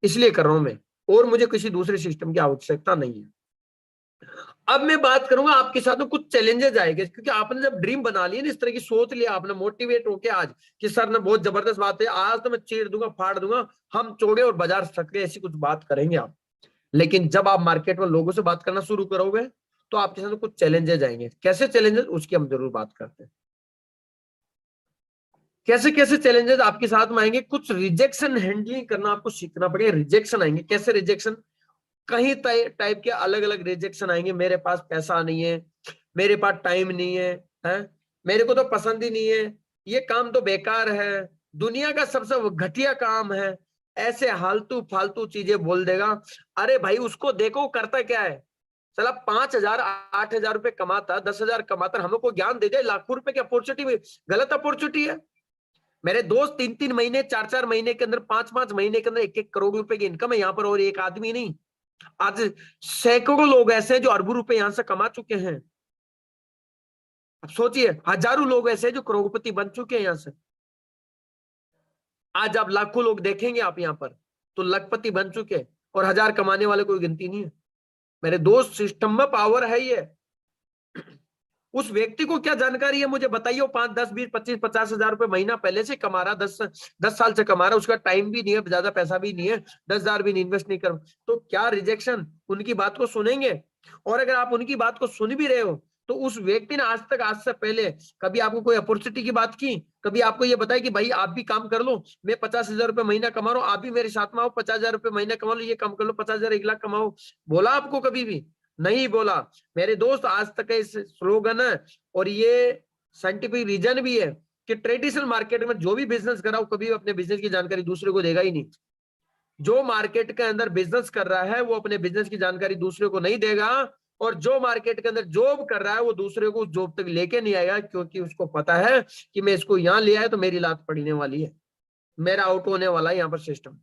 इसलिए कर रहा हूं मैं, और मुझे किसी दूसरे सिस्टम की आवश्यकता नहीं है। अब मैं बात करूंगा आपके साथ में कुछ चैलेंजेस आएंगे, क्योंकि आपने जब ड्रीम बना लिया ना, इस तरह की सोच लिया आपने, मोटिवेट होके आज कि सर ने बहुत जबरदस्त बात है, आज तो मैं चीर दूंगा, फाड़ दूंगा, हम चौड़े और बाजार सकते, ऐसी कुछ बात करेंगे आप। लेकिन जब आप मार्केट में लोगों से बात करना शुरू करोगे तो आपके साथ कुछ चैलेंजेस आएंगे। कैसे चैलेंजेस, उसकी हम जरूर बात करते हैं। कैसे कैसे चैलेंजेस आपके साथ में आएंगे, कुछ रिजेक्शन हैंडलिंग करना आपको सीखना पड़ेगा। रिजेक्शन आएंगे, कैसे रिजेक्शन, कहीं टाइप के अलग अलग रिजेक्शन आएंगे। मेरे पास पैसा नहीं है, मेरे पास टाइम नहीं है, मेरे को तो पसंद ही नहीं है, ये काम तो बेकार है, दुनिया का सबसे घटिया काम है, ऐसे हालतू फालतू चीजें बोल देगा। अरे भाई उसको देखो करता क्या है, साला 5,000 8,000 रुपए कमाता, 10,000 कमाता, हमको ज्ञान दे दे, लाखों रुपए की अपॉर्चुनिटी, गलत अपॉर्चुनिटी है। मेरे दोस्त 3-3 महीने 4-4 महीने के अंदर 5-5 महीने के अंदर 1-1 करोड़ रुपए की इनकम है यहाँ पर, और एक आदमी नहीं, आज सैकड़ों लोग ऐसे हैं जो अरबों रुपए यहां से कमा चुके हैं। अब सोचिए, हजारों लोग ऐसे हैं जो करोड़पति बन चुके हैं यहां से। आज आप लाखों लोग देखेंगे आप यहाँ पर तो लखपति बन चुके हैं, और 1,000 कमाने वाले कोई गिनती नहीं है। मेरे दोस्त सिस्टम में पावर है ये। उस व्यक्ति को क्या जानकारी है मुझे बताइए, 5, 10, 20, 25, 50,000 रुपए महीना पहले से कमा रहा, 10 साल से कमा रहा, उसका टाइम भी नहीं है, ज्यादा पैसा भी नहीं है, 10,000 भी इन्वेस्ट नहीं कर, तो क्या रिजेक्शन, उनकी बात को सुनेंगे? और अगर आप उनकी बात को सुन भी रहे हो तो उस व्यक्ति ने आज तक, आज से पहले कभी आपको कोई अपॉर्चुनिटी की बात की, कभी आपको ये बताया कि भाई आप भी काम कर लो, मैं 50,000 रुपए महीना कमा रहा हूँ, आप भी मेरे साथ में आओ, 50,000 रुपए महीना कमा लो, ये काम कर लो, 50,000 1 लाख कमाओ? बोला आपको कभी भी? नहीं बोला। मेरे दोस्त आज तक इस स्लोगन है, और ये साइंटिफिक रीजन भी है कि ट्रेडिशनल मार्केट में जो भी बिजनेस कर रहा हो कभी अपने बिजनेस की जानकारी दूसरे को देगा ही नहीं। जो मार्केट के अंदर बिजनेस कर रहा है वो अपने बिजनेस की जानकारी दूसरे को नहीं देगा, और जो मार्केट के अंदर जॉब कर रहा है वो दूसरे को उस जॉब तक लेके नहीं आएगा, क्योंकि उसको पता है कि मैं इसको यहां ले आया तो मेरी लात पड़ने वाली है, मेरा आउट होने वाला है यहाँ पर सिस्टम।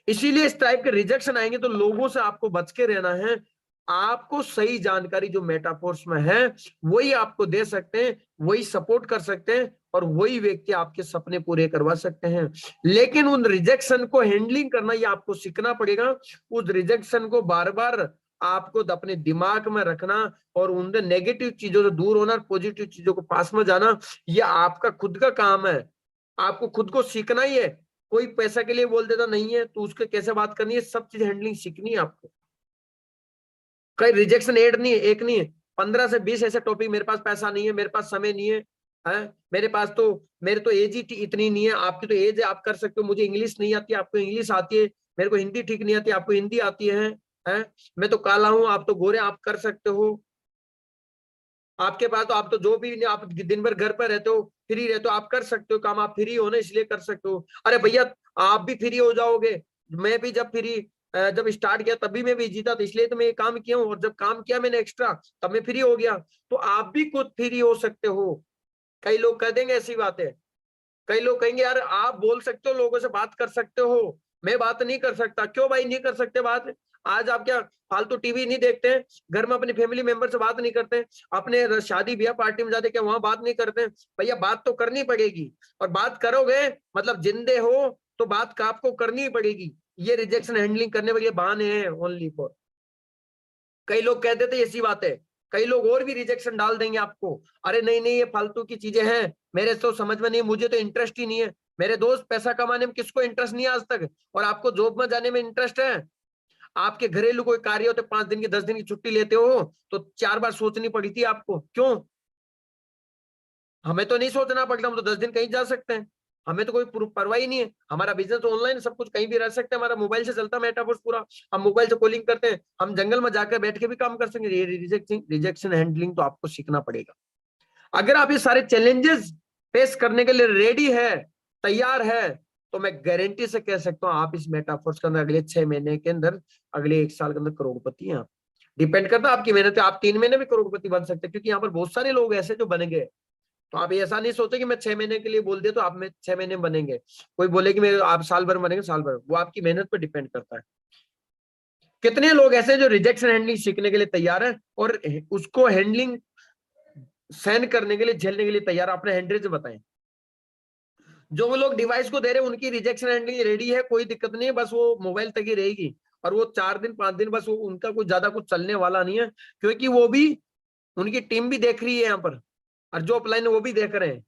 इसीलिए इस टाइप के रिजेक्शन आएंगे तो लोगों से आपको बच के रहना है। आपको सही जानकारी जो मेटाफोर्स में है वही आपको दे सकते हैं, वही सपोर्ट कर सकते हैं, और वही व्यक्ति आपके सपने पूरे करवा सकते हैं। लेकिन उन रिजेक्शन को हैंडलिंग करना ये आपको सीखना पड़ेगा। उस रिजेक्शन को बार बार आपको अपने दिमाग में रखना और उन नेगेटिव चीजों से दूर होना, पॉजिटिव चीजों को पास में जाना, ये आपका खुद का काम है। आपको खुद को सीखना ही है। कोई पैसा के लिए बोल देता नहीं है तो उसके कैसे बात करनी है, सब चीज हैंडलिंग सीखनी है आपको। कई रिजेक्शन एड नहीं है, एक नहीं है, 15 से 20 ऐसे टॉपिक, मेरे पास पैसा नहीं है, मेरे पास समय नहीं है, मेरे तो एज ही इतनी नहीं है, आपकी तो एज है, आप कर सकते हो, मुझे इंग्लिश नहीं आती, आपको इंग्लिश आती है, मेरे को हिंदी ठीक नहीं आती, आपको हिंदी आती है? मैं तो काला हूं, आप तो गोरे, आप कर सकते हो। आपके पास तो, आप तो जो भी नहीं, आप दिन भर घर पर रहते हो, फ्री रहते हो, आप कर सकते हो काम, आप फ्री हो ना इसलिए कर सकते हो। अरे भैया, आप भी फ्री हो जाओगे। मैं भी जब स्टार्ट किया तभी मैं भी जीता था, इसलिए तो मैं ये काम किया हूँ, और जब काम किया मैंने एक्स्ट्रा तब मैं फ्री हो गया। तो आप भी खुद फ्री हो सकते हो। कई लोग कह देंगे ऐसी बातें, कई लोग कहेंगे यार आप बोल सकते हो, लोगों से बात कर सकते हो, मैं बात नहीं कर सकता। क्यों भाई नहीं कर सकते बात? आज आप क्या फालतू टीवी नहीं देखते हैं? घर में अपनी फैमिली मेंबर से बात नहीं करते हैं? अपने शादी ब्याह पार्टी में जाते क्या वहां बात नहीं करते हैं? भैया बात तो करनी पड़ेगी, और बात करोगे मतलब जिंदे हो तो बात का आपको करनी ही पड़ेगी। ये रिजेक्शन हैंडलिंग करने वाले बहाने हैं ओनली फॉर। कई लोग कह देते ऐसी बात है, कई लोग और भी रिजेक्शन डाल देंगे आपको। अरे नहीं नहीं, ये फालतू की चीजें हैं, मेरे तो समझ में नहीं, मुझे तो इंटरेस्ट ही नहीं है। मेरे दोस्त, पैसा कमाने में किसको इंटरेस्ट नहीं है आज तक? और आपको जॉब में जाने में इंटरेस्ट है? आपके घरेलू कोई कार्य होते, 5 दिन की 10 दिन की छुट्टी लेते हो तो 4 बार सोचनी पड़ी थी आपको, क्यों? हमें तो नहीं सोचना पड़ता, हम तो 10 दिन कहीं जा सकते हैं, हमें तो कोई परवाह ही नहीं है। हमारा बिजनेस तो ऑनलाइन, सब कुछ कहीं भी रह सकते हैं, हमारा मोबाइल से चलता है मेटावर्स पूरा। हम मोबाइल से कॉलिंग करते हैं, हम जंगल में जाकर बैठ के भी काम कर सकते हैं। ये रिजेक्शन हैंडलिंग तो आपको सीखना पड़ेगा। अगर आप ये सारे चैलेंजेस फेस करने के लिए रेडी है, तैयार है, तो मैं गारंटी से कह सकता हूं आप इस मेटाफोर्स के अंदर अगले 6 महीने के अंदर, अगले 1 साल के अंदर करोड़पति हैं आप। डिपेंड करता है आपकी मेहनत, आप 3 महीने में करोड़पति बन सकते हैं, क्योंकि यहाँ पर बहुत सारे लोग ऐसे जो बन गए। तो आप ऐसा नहीं सोचे कि मैं 6 महीने के लिए बोल दिया तो आप में 6 महीने में बनेंगे। कोई बोले कि मैं आप साल भर बनेंगे, साल भर, वो आपकी मेहनत पर डिपेंड करता है। कितने लोग ऐसे जो रिजेक्शन हैंडलिंग सीखने के लिए तैयार है और उसको हैंडलिंग सहन करने के लिए, झेलने के लिए तैयार, अपने हैंडल बताएं। जो लोग डिवाइस को दे रहे हैं उनकी रिजेक्शन हैंडलिंग रेडी है, कोई दिक्कत नहीं है, बस वो मोबाइल तक ही रहेगी, और वो 4 दिन 5 दिन बस, वो उनका कुछ ज्यादा कुछ चलने वाला नहीं है, क्योंकि वो भी, उनकी टीम भी देख रही है यहाँ पर, और जो अपलाइन वो भी देख रहे हैं,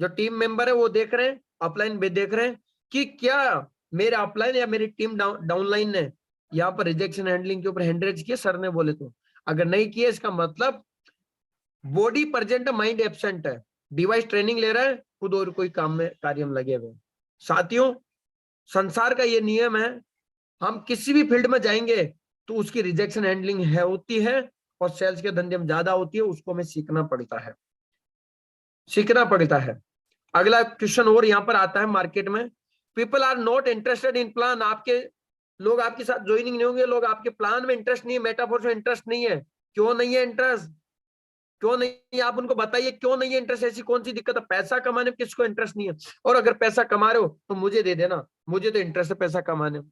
जो टीम मेंबर है वो देख रहे हैं, अपलाइन भी देख रहे हैं कि क्या मेरे अपलाइन या मेरी टीम डाउनलाइन ने यहाँ पर रिजेक्शन हैंडलिंग के ऊपर हैंडरेज किए सर ने बोले तो। अगर नहीं किए इसका मतलब बॉडी प्रेजेंट है, माइंड एब्सेंट है। डिवाइस ट्रेनिंग ले रहा है, खुद और कोई काम में कार्य में लगे हुए। साथियों, संसार का ये नियम है, हम किसी भी फील्ड में जाएंगे तो उसकी रिजेक्शन हैंडलिंग है, होती है, और सेल्स के धंधे में ज्यादा होती है, उसको हमें सीखना पड़ता है, सीखना पड़ता है। अगला क्वेश्चन और यहाँ पर आता है मार्केट में, people are not interested in plan. आपके लोग आपके साथ ज्वाइनिंग नहीं होंगे, लोग आपके प्लान में इंटरेस्ट नहीं है, मेटाफोर्स में इंटरेस्ट नहीं है। क्यों नहीं है इंटरेस्ट? क्यों नहीं? आप उनको बताइए क्यों नहीं है इंटरेस्ट, ऐसी कौन सी दिक्कत है? पैसा कमाने में किसको इंटरेस्ट नहीं है? और अगर पैसा कमा रहे हो तो मुझे दे देना, मुझे तो इंटरेस्ट है पैसा कमाने में।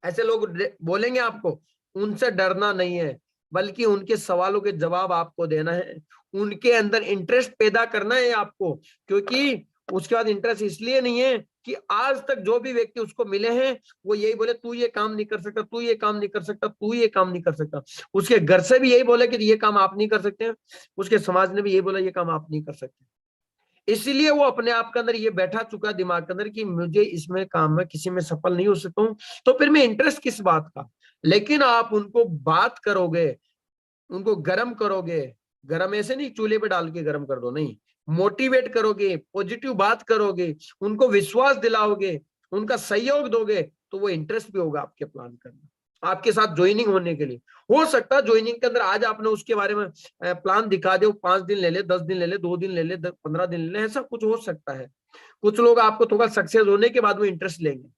ऐसे लोग बोलेंगे आपको, उनसे डरना नहीं है, बल्कि उनके सवालों के जवाब आपको देना है, उनके अंदर इंटरेस्ट पैदा करना है आपको। क्योंकि उसके बाद इंटरेस्ट इसलिए नहीं है कि आज तक जो भी व्यक्ति उसको मिले हैं वो यही बोले तू ये काम नहीं कर सकता, तू ये काम नहीं कर सकता, तू ये काम नहीं कर सकता। उसके घर से भी यही बोले कि ये काम आप नहीं कर सकते, उसके समाज ने भी यही बोला ये काम आप नहीं कर सकते। इसलिए वो अपने आप के अंदर ये बैठा चुका है दिमाग के अंदर कि मुझे इसमें काम में किसी में सफल नहीं हो सकता हूं, तो फिर मैं इंटरेस्ट किस बात का? लेकिन आप उनको बात करोगे, उनको गर्म करोगे, गर्म ऐसे नहीं चूल्हे पे डाल के गर्म कर दो, नहीं, मोटिवेट करोगे, पॉजिटिव बात करोगे, उनको विश्वास दिलाओगे, उनका सहयोग दोगे, तो वो इंटरेस्ट भी होगा आपके प्लान करना, आपके साथ ज्वाइनिंग होने के लिए। हो सकता है ज्वाइनिंग के अंदर आज आपने उसके बारे में प्लान दिखा दे, 5 दिन ले ले, 10 दिन ले ले, 2 दिन ले ले, 15 दिन ले ले, ऐसा कुछ हो सकता है। कुछ लोग आपको थोड़ा सक्सेस होने के बाद वो इंटरेस्ट लेंगे,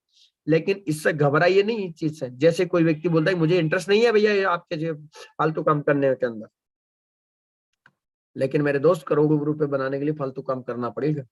लेकिन इससे घबराइए नहीं इस चीज से। जैसे कोई व्यक्ति बोलता है मुझे इंटरेस्ट नहीं है भैया ये आपके फालतू काम करने के अंदर, लेकिन मेरे दोस्त करोड़ों रुपए बनाने के लिए फालतू काम करना पड़ेगा।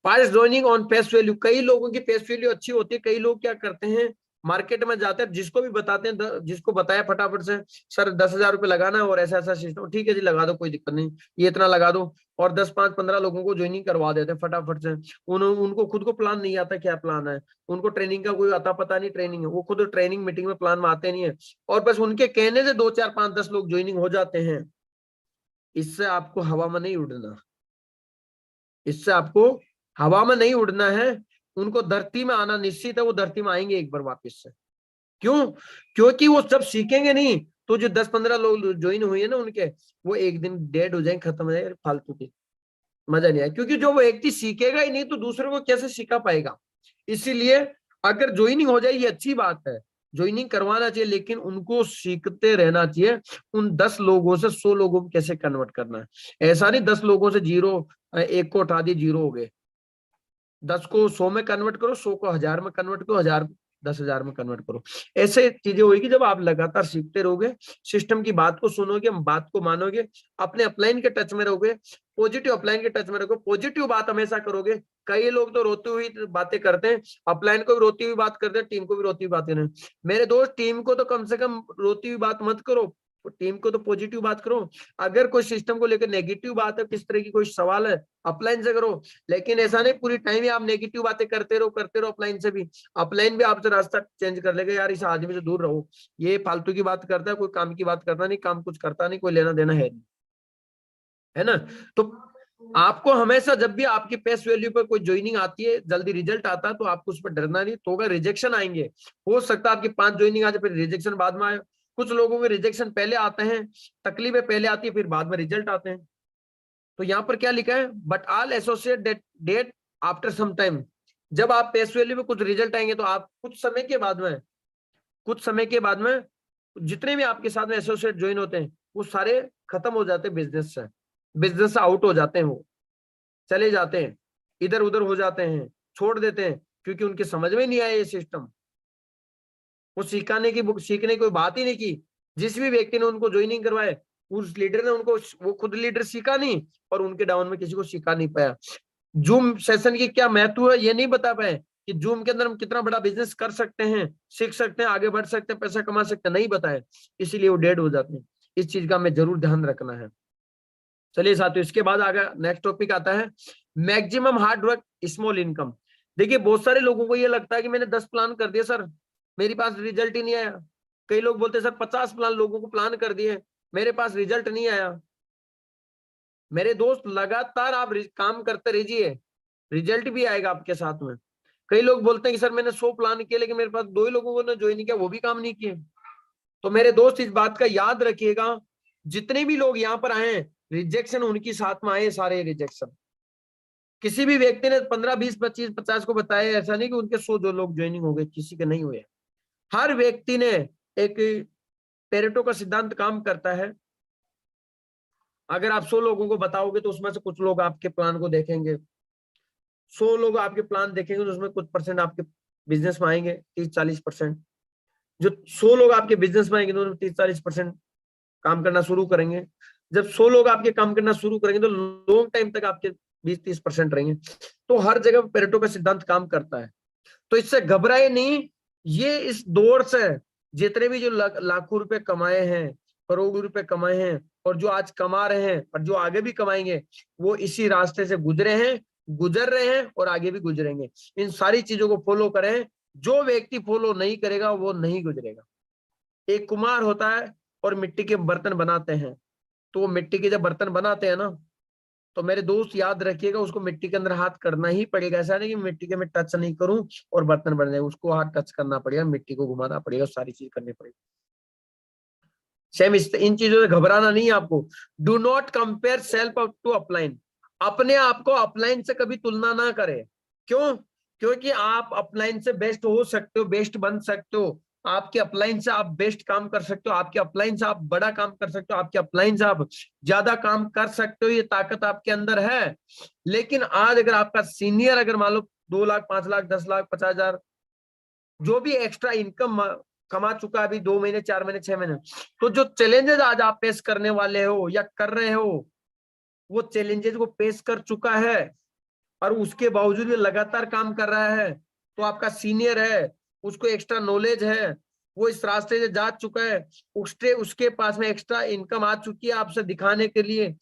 Past joining on face value, कई लोगों की फेस वैल्यू अच्छी होती है, कई लोग क्या करते हैं मार्केट में जाते हैं, जिसको भी बताते हैं, जिसको बताया फटाफट से सर 10,000 रुपये लगाना है और ऐसा ऐसा सिस्टम, ठीक है जी लगा दो, कोई दिक्कत नहीं, ये इतना लगा दो, और 10 5 15 लोगों को ज्वाइनिंग करवा देते हैं फटाफट से। उनको खुद को प्लान नहीं आता क्या प्लान है, उनको ट्रेनिंग का कोई आता पता नहीं ट्रेनिंग है, वो खुद ट्रेनिंग मीटिंग में प्लान में आते नहीं है, और बस उनके कहने से 2 4 5 10 लोग ज्वाइनिंग हो जाते हैं। इससे आपको हवा में नहीं उड़ना, इससे आपको हवा में नहीं उड़ना है, उनको धरती में आना निश्चित है, वो धरती में आएंगे एक बार वापस से। क्यों? क्योंकि वो जब सीखेंगे नहीं तो जो 10 15 लोग ज्वाइन हुए हैं ना उनके, वो एक दिन डेड हो जाएंगे, खत्म हो जाएंगे, फालतू की मजा नहीं आया। क्योंकि जो वो व्यक्ति सीखेगा ही नहीं तो दूसरे को कैसे सिखा पाएगा। इसीलिए अगर ज्वाइनिंग हो जाए ये अच्छी बात है, ज्वाइनिंग करवाना चाहिए, लेकिन उनको सीखते रहना चाहिए। उन 10 लोगों से 100 लोगों को कैसे कन्वर्ट करना है, ऐसा नहीं 10 लोगों से जीरो, एक को उठा दिए जीरो हो गए, 10 को 100 में कन्वर्ट करो, 100 को 1000 में कन्वर्ट करो, 1000 10,000 में कन्वर्ट करो। ऐसे चीजें होगी जब आप लगातार सीखते रहोगे, सिस्टम की बात को सुनोगे, बात को मानोगे, अपने अपलाइन के टच में रहोगे, पॉजिटिव अपलाइन के टच में रहोगे, पॉजिटिव बात हमेशा करोगे। कई लोग तो रोती हुई बातें करते हैं, अपलाइन को भी रोती हुई बात करते हैं, टीम को भी रोती हुई बातें नहीं। मेरे दोस्त टीम को तो कम से कम रोती हुई बात मत करो, टीम को तो पॉजिटिव बात करो। अगर कोई सिस्टम को लेकर नेगेटिव बात है, किस तरह की कोई सवाल है, अपलाइन से करो। लेकिन ऐसा नहीं पूरी टाइम ही आप नेगेटिव बातें करते रहो अपलाइन से भी। अपलाइन भी आपसे रास्ता चेंज कर लेगा, यार इस आदमी से दूर रहो, ये फालतू की बात करता है, कोई काम की बात करता नहीं, काम कुछ करता नहीं, कोई लेना देना है नहीं, है ना। तो आपको हमेशा जब भी आपकी पेस वैल्यू पर कोई ज्वाइनिंग आती है, जल्दी रिजल्ट आता है, तो आपको उस पर डरना नहीं। तो अगर रिजेक्शन आएंगे, हो सकता है आपकी 5 ज्वाइनिंग आ जाए, फिर रिजेक्शन बाद में आए। कुछ लोगों के रिजेक्शन पहले आते हैं, तकलीफें पहले आती है, फिर बाद में रिजल्ट आते हैं। तो यहाँ पर क्या लिखा है, but all associate date after some time. जब आप पेस वैल्यू में कुछ रिजल्ट आएंगे तो आप कुछ समय के बाद में जितने भी आपके साथ में एसोसिएट ज्वाइन होते हैं वो सारे खत्म हो जाते हैं, बिजनेस से आउट हो जाते हैं, वो चले जाते हैं, इधर उधर हो जाते हैं, छोड़ देते हैं, क्योंकि उनके समझ में नहीं आया ये सिस्टम। वो सीखने की कोई बात ही नहीं की। जिस भी व्यक्ति ने उनको ज्वाइनिंग करवाए, उस लीडर ने उनको, वो खुद लीडर सीखा नहीं और उनके डाउन में किसी को सिखा नहीं पाया। जूम सेशन की क्या महत्व है ये नहीं बता पाए, कि जूम के अंदर हम कितना बड़ा बिजनेस कर सकते हैं, सीख सकते हैं, आगे बढ़ सकते हैं, पैसा कमा सकते हैं, नहीं बताए, इसीलिए वो डेड हो जाते हैं। इस चीज का हमें जरूर ध्यान रखना है। चलिए साथियों, इसके बाद आगे नेक्स्ट टॉपिक आता है maximum hard work small income. देखिए बहुत सारे लोगों को ये लगता है कि मैंने 10 प्लान कर दिए सर, मेरे पास रिजल्ट ही नहीं आया। कई लोग बोलते हैं सर 50 प्लान लोगों को प्लान कर दिए, मेरे पास रिजल्ट नहीं आया। मेरे दोस्त लगातार आप काम करते रहिए, रिजल्ट भी आएगा आपके साथ में। कई लोग बोलते हैं कि सर मैंने 100 प्लान किए लेकिन मेरे पास 2 ही लोगों ने ज्वाइन किया, वो भी काम नहीं किए। तो मेरे दोस्त इस बात का याद रखिएगा, जितने भी लोग यहाँ पर आए हैं रिजेक्शन उनकी साथ में आए, सारे रिजेक्शन। किसी भी व्यक्ति ने 15 20 25 50 को बताया, ऐसा नहीं कि उनके 100 जो लोग ज्वाइनिंग हो गए, किसी के नहीं हुए। हर व्यक्ति ने एक पेरेटो का सिद्धांत काम करता है। अगर आप 100 लोगों को बताओगे तो उसमें से कुछ लोग आपके प्लान को देखेंगे, 100 लोग आपके प्लान देखेंगे तो उसमें कुछ परसेंट आपके बिजनेस में आएंगे, 30-40%। जो 100 लोग आपके बिजनेस में आएंगे तो 30-40% काम करना शुरू करेंगे। जब 100 लोग आपके काम करना शुरू करेंगे तो लॉन्ग टाइम तक आपके 20-30% रहेंगे। तो हर जगह पेरेटो का सिद्धांत काम करता है। तो इससे घबराए नहीं, ये इस दौर से जितने भी जो लाखों रुपए कमाए हैं, करोड़ों रुपए कमाए हैं, और जो आज कमा रहे हैं और जो आगे भी कमाएंगे, वो इसी रास्ते से गुजर रहे हैं और आगे भी गुजरेंगे। इन सारी चीजों को फॉलो करें। जो व्यक्ति फॉलो नहीं करेगा वो नहीं गुजरेगा। एक कुम्हार होता है और मिट्टी के बर्तन बनाते हैं, तो वो मिट्टी के जब बर्तन बनाते हैं ना, तो मेरे दोस्त याद रखिएगा, उसको मिट्टी के अंदर हाथ करना ही पड़ेगा। ऐसा नहीं कि मिट्टी के मैं टच नहीं करूं और बर्तन बन जाए, उसको हाथ टच करना पड़ेगा, मिट्टी को घुमाना पड़ेगा, सारी चीज करनी पड़ेगी। सेम इन चीजों से घबराना नहीं है आपको। Do not compare self to upline. अपने आप को अपलाइन से कभी तुलना ना करें। क्यों? क्योंकि आप अपलाइन से बेस्ट हो सकते हो, बेस्ट बन सकते हो। आपके अपलाइन से आप बेस्ट काम कर सकते हो, आपके अपलाइन से आप बड़ा काम कर सकते हो, आपके अपलाइन से आप ज्यादा काम कर सकते हो, ये ताकत आपके अंदर है। लेकिन आज अगर आपका सीनियर, अगर मान लो 2 लाख 5 लाख 10 लाख 50,000 जो भी एक्स्ट्रा इनकम कमा चुका है अभी 2 महीने 4 महीने 6 महीने, तो जो चैलेंजेस आज आप फेस करने वाले हो या कर रहे हो, वो चैलेंजेस को फेस कर चुका है और उसके बावजूद भी लगातार काम कर रहा है। तो आपका सीनियर है, उसको एक्स्ट्रा नॉलेज है, वो इस रास्ते से जा चुका है, उसके पास में एक्स्ट्रा इनकम आ चुकी है आपसे दिखाने के लिए,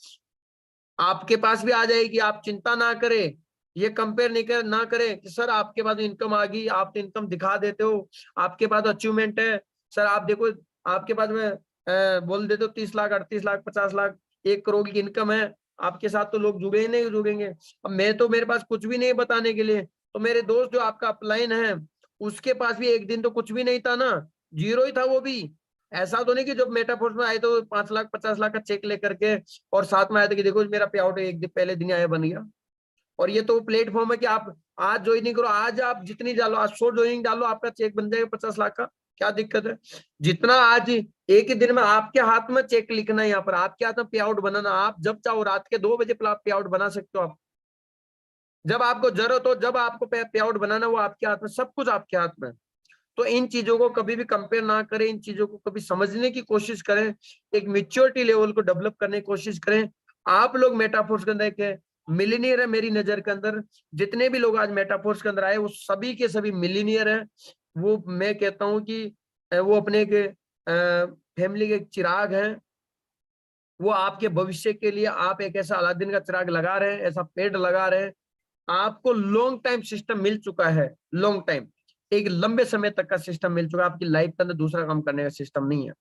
आपके पास भी आ जाएगी। आप चिंता ना करें, ये कंपेयर ना करें कि सर आपके पास इनकम आ गई, आप तो इनकम दिखा देते हो, आपके पास अचीवमेंट है, सर आप देखो आपके पास में बोल देते हो 30 लाख 38 लाख 50 लाख 1 करोड़ की इनकम है, आपके साथ तो लोग जुड़े ही नहीं जुड़ेंगे। अब मैं तो, मेरे पास कुछ भी नहीं बताने के लिए। तो मेरे दोस्त जो आपका अपलाइन है, उसके पास भी एक दिन तो कुछ भी नहीं था ना, जीरो ही था वो भी। ऐसा तो नहीं कि जब मेटाफोर्स में आए तो 5 लाख 50 लाख का चेक लेकर के और साथ में आया था कि देखो मेरा पे आउट एक दिन पहले दिन आया बन गया। और ये तो प्लेटफॉर्म है कि आप आज ज्वाइनिंग करो, आज आप जितनी डालो, आज 100 ज्वाइनिंग डालो, आपका चेक बन जाएगा 50 लाख का। क्या दिक्कत है? जितना आज एक ही दिन में आपके हाथ में चेक लिखना है, यहाँ पर आपके हाथ में पे आउट बनाना, आप जब चाहो रात के 2 बजे पे आउट बना सकते हो आप, जब आपको जरूरत हो, जब आपको पे आउट बनाना, वो आपके हाथ में, सब कुछ आपके हाथ में। तो इन चीजों को कभी भी कंपेयर ना करें, इन चीजों को कभी समझने की कोशिश करें, एक मैच्योरिटी लेवल को डेवलप करने की कोशिश करें। आप लोग मेटाफोर्स के अंदर एक मिलीनियर है मेरी नजर के अंदर, जितने भी लोग आज मेटाफोर्स के अंदर आए वो सभी के सभी मिलीनियर है। वो मैं कहता हूं कि वो अपने के फैमिली के चिराग हैं, वो आपके भविष्य के लिए आप एक ऐसा अलादीन का चिराग लगा रहे हैं, ऐसा पेड़ लगा रहे हैं। आपको लॉन्ग टाइम सिस्टम मिल चुका है, लॉन्ग टाइम, एक लंबे समय तक का सिस्टम मिल चुका है, आपकी लाइफ के अंदर दूसरा काम करने का सिस्टम नहीं है।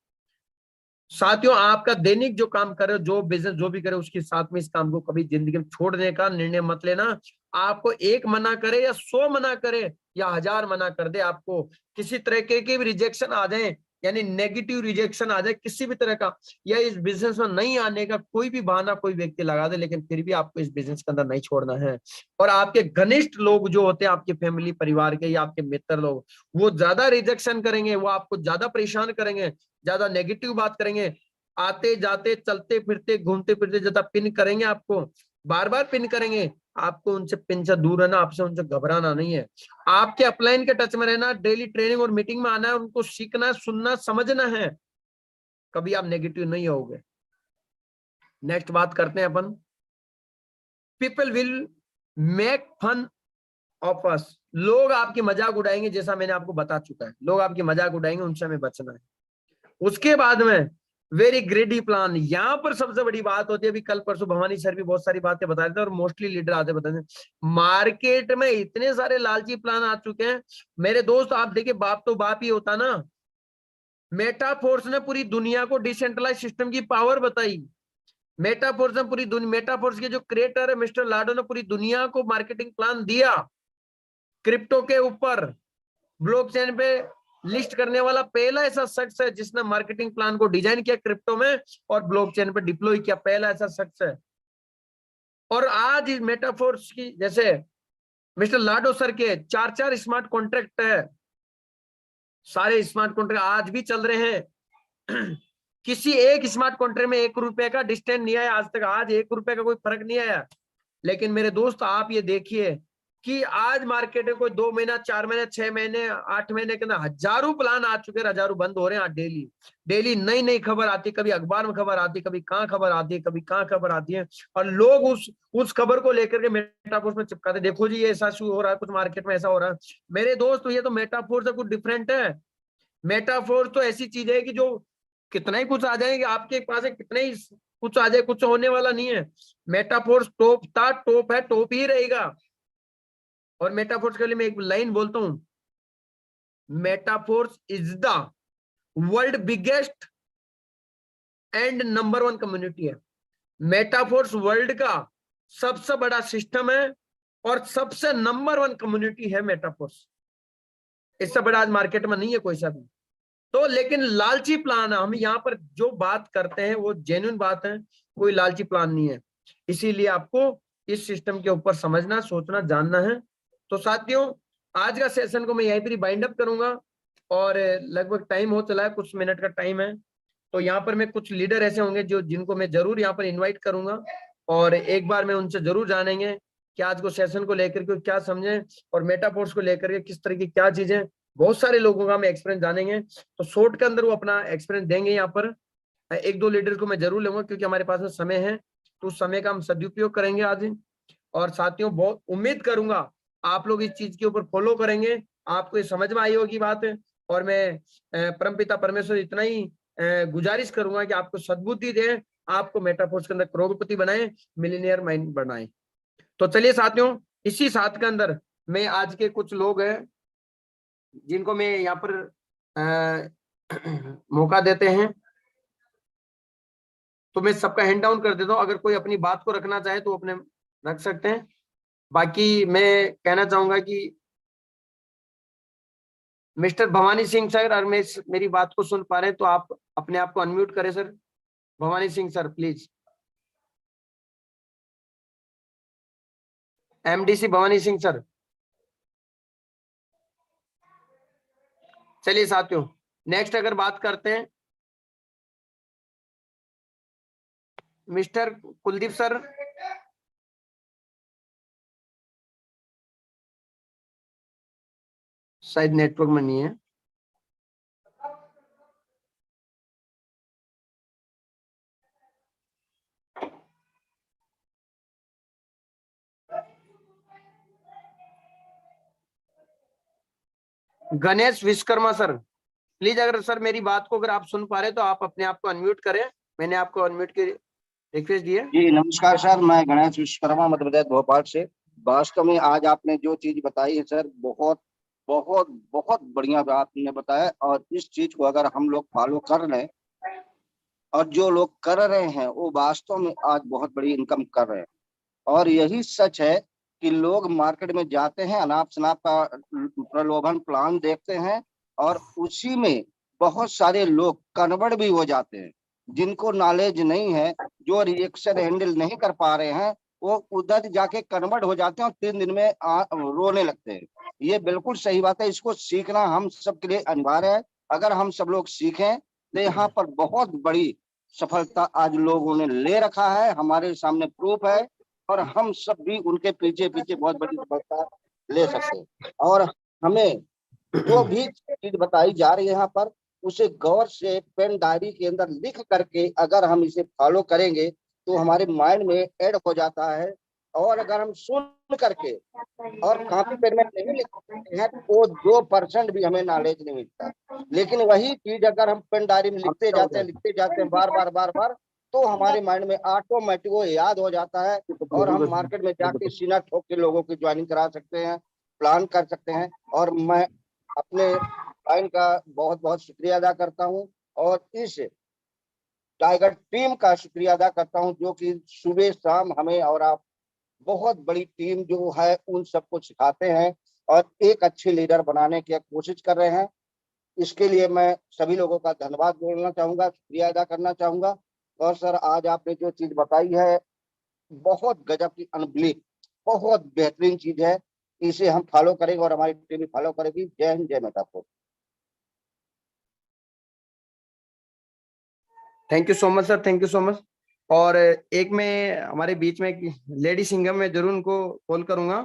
साथियों, आपका दैनिक जो काम करे, जो बिजनेस जो भी करे, उसके साथ में इस काम को कभी जिंदगी में छोड़ने का निर्णय मत लेना। आपको एक मना करे या 100 मना करे या 1000 मना कर दे, आपको किसी तरह के भी रिजेक्शन आ जाए, यानी नेगेटिव रिजेक्शन आ जाए किसी भी तरह का, या इस बिजनेस में नहीं आने का कोई भी बहाना कोई व्यक्ति लगा दे, लेकिन फिर भी आपको इस बिजनेस के अंदर नहीं छोड़ना है। और आपके घनिष्ठ लोग जो होते हैं, आपके फैमिली परिवार के या आपके मित्र लोग, वो ज्यादा रिजेक्शन करेंगे, वो आपको ज्यादा परेशान करेंगे, ज्यादा नेगेटिव बात करेंगे, आते जाते चलते फिरते घूमते फिरते ज्यादा पिन करेंगे, आपको बार बार पिन करेंगे। आपको उनसे पिन से दूर रहना, आपसे उनसे घबराना नहीं है, आपके अपलाइन के टच में रहना, डेली ट्रेनिंग और मीटिंग में आना है, उनको सीखना सुनना समझना है, कभी आप नेगेटिव नहीं होगे। नेक्स्ट बात करते हैं अपन, people will make fun of us. लोग आपकी मजाक उड़ाएंगे, जैसा मैंने आपको बता चुका है, लोग आपकी मजाक उड़ाएंगे, उनसे हमें बचना है। उसके बाद में वेरी ग्रेडी प्लान, यहाँ पर सबसे बड़ी बात होती है। अभी कल परसों भवानी सर भी बहुत सारी बातें बता रहे थे और मोस्टली लीडर आते बताते हैं, मार्केट में इतने सारे लालची प्लान आ चुके हैं मेरे दोस्त। आप देखिए, बाप तो बाप ही होता ना। मेटाफोर्स ने पूरी दुनिया को डिसेंट्रलाइज सिस्टम की पावर बताई। मेटाफोर्स ने पूरी दुनिया, मेटाफोर्स के जो क्रिएटर है मिस्टर लाडो ने पूरी दुनिया को मार्केटिंग प्लान दिया, क्रिप्टो के ऊपर ब्लॉकचेन पे लिस्ट करने वाला पहला ऐसा शख्स है जिसने मार्केटिंग प्लान को डिजाइन किया क्रिप्टो में और ब्लॉकचेन पे डिप्लॉय किया, पहला ऐसा शख्स है। और आज इस मेटाफोर्स की, जैसे मिस्टर लाडो सर के 4 स्मार्ट कॉन्ट्रैक्ट है, सारे स्मार्ट कॉन्ट्रैक्ट आज भी चल रहे हैं। किसी एक स्मार्ट कॉन्ट्रैक्ट में 1 रुपए का डिस्टेंस नहीं आया आज तक, आज 1 रुपए का कोई फर्क नहीं आया। लेकिन मेरे दोस्त आप ये देखिए कि आज मार्केट में कोई 2 महीना 4 महीने 6 महीने 8 महीने के अंदर हजारों प्लान आ चुके हैं, हजारों बंद हो रहे हैं। डेली डेली नई नई खबर आती है, कभी अखबार में खबर आती है, कभी कहाँ खबर आती है, कभी कहाँ खबर आती है, और लोग उस खबर को लेकर के मेटाफोर्स में चिपकाते, देखो जी ये ऐसा शुरू हो रहा है, कुछ मार्केट में ऐसा हो रहा है। मेरे दोस्त, ये तो मेटाफोर से कुछ डिफरेंट है। मेटाफोर तो ऐसी चीज है कि जो कितना ही कुछ आ जाएंगे आपके पास है, कितना ही कुछ आ जाए, कुछ होने वाला नहीं है। मेटाफोर्स टॉप था, टॉप है, टॉप ही रहेगा। और मेटाफोर्स के लिए मैं एक लाइन बोलता हूं, Metaforce is the world biggest and number 1 community है। मेटाफोर्स वर्ल्ड का सबसे बड़ा सिस्टम है और सबसे नंबर 1 कम्युनिटी है मेटाफोर्स। इससे बड़ा आज मार्केट में नहीं है कोई सा भी। तो लेकिन लालची प्लान, हम यहाँ पर जो बात करते हैं वो जेन्युइन बात है, कोई लालची प्लान नहीं है। इसीलिए आपको इस सिस्टम के ऊपर समझना, सोचना, जानना है। तो साथियों, आज का सेशन को मैं यहीं पर बाइंड अप करूंगा और लगभग टाइम हो चला है, कुछ मिनट का टाइम है। तो यहाँ पर मैं कुछ लीडर ऐसे होंगे जो जिनको मैं जरूर यहाँ पर इन्वाइट करूंगा और एक बार मैं उनसे जरूर जानेंगे कि आज को सेशन को लेकर के क्या समझें और मेटाफोर्स को लेकर के किस तरह की क्या चीजें। बहुत सारे लोगों का हम एक्सपीरियंस जानेंगे, तो शॉर्ट के अंदर वो अपना एक्सपीरियंस देंगे। यहाँ पर 1-2 लीडर को मैं जरूर लूंगा क्योंकि हमारे पास में समय है, तो उस समय का हम सदुपयोग करेंगे आज। और साथियों, बहुत उम्मीद करूंगा आप लोग इस चीज के ऊपर फॉलो करेंगे आपको ये समझ में आई होगी बात। और मैं परमपिता परमेश्वर इतना ही गुजारिश करूंगा कि आपको सद्बुद्धि दे, आपको मेटाफोर्स के अंदर करोड़पति बनाए, मिलीनियर माइंड बनाए। तो चलिए साथियों, इसी साथ के अंदर मैं आज के कुछ लोग हैं जिनको मैं यहाँ पर मौका देते हैं, तो मैं सबका हैंड डाउन कर देता हूँ। अगर कोई अपनी बात को रखना चाहे तो अपने रख सकते हैं। बाकी मैं कहना चाहूंगा कि मिस्टर भवानी सिंह सर, अगर मेरी बात को सुन पा रहे हैं तो आप अपने आप को अनम्यूट करें sir. Bhavani Singh sir please. MDC Bhavani Singh sir. चलिए साथियों, नेक्स्ट अगर बात करते हैं मिस्टर कुलदीप सर। शायद नेटवर्क में नहीं है। गणेश विश्वकर्मा सर प्लीज, अगर सर मेरी बात को अगर आप सुन पा रहे तो आप अपने आप को अनम्यूट करें। मैंने आपको अनम्यूट की रिक्वेस्ट दी है। जी नमस्कार सर, मैं गणेश विश्वकर्मा मध्य प्रदेश भोपाल से। वास्तव में आज आपने जो चीज बताई है सर, बहुत बहुत बहुत बढ़िया आपने बताया। और इस चीज को अगर हम लोग फॉलो कर लें, और जो लोग कर रहे हैं वो वास्तव में आज बहुत बड़ी इनकम कर रहे हैं। और यही सच है कि लोग मार्केट में जाते हैं, अनाप शनाप का प्रलोभन प्लान देखते हैं, और उसी में बहुत सारे लोग कन्वर्ट भी हो जाते हैं। जिनको नॉलेज नहीं है, जो रिएक्शन हैंडल नहीं कर पा रहे हैं, वो उधर जाके कन्वर्ट हो जाते हैं और 3 दिन में रोने लगते हैं। ये बिल्कुल सही बात है, इसको सीखना हम सबके लिए अनिवार्य है। अगर हम सब लोग सीखें तो यहाँ पर बहुत बड़ी सफलता आज लोगों ने ले रखा है, हमारे सामने प्रूफ है, और हम सब भी उनके पीछे पीछे बहुत बड़ी सफलता ले सकते हैं। और हमें जो भी चीज बताई जा रही है यहाँ पर, उसे गौर से पेन डायरी के अंदर लिख करके अगर हम इसे फॉलो करेंगे तो हमारे माइंड में ऐड हो जाता है। और अगर हम सुन करके और कॉपी पेन में नहीं लिखते हैं तो 2% भी हमें नॉलेज नहीं मिलता। लेकिन वही चीज अगर हम पेन डायरी में लिखते जाते हैं बार बार, तो हमारे माइंड में ऑटोमेटिक वो याद हो जाता है, और हम मार्केट में जाके सीना ठोक के लोगों की ज्वाइनिंग करा सकते हैं, प्लान कर सकते हैं। और मैं अपने टाइम का बहुत बहुत शुक्रिया अदा करता हूँ, और इस टाइगर टीम का शुक्रिया अदा करता हूँ जो कि सुबह शाम हमें और आप बहुत बड़ी टीम जो है उन सबको सिखाते हैं और एक अच्छे लीडर बनाने की कोशिश कर रहे हैं। इसके लिए मैं सभी लोगों का धन्यवाद बोलना चाहूंगा, शुक्रिया अदा करना चाहूंगा। और सर आज आपने जो चीज बताई है बहुत गजब की, अनबिलीव, बहुत बेहतरीन चीज है। इसे हम फॉलो करेंगे और हमारी टीम भी फॉलो करेगी। जय हिंद, जय Metaforce. Thank you so much sir, thank you so much. और एक में हमारे बीच में एक लेडी सिंगर, मैं जरूर उनको कॉल करूंगा।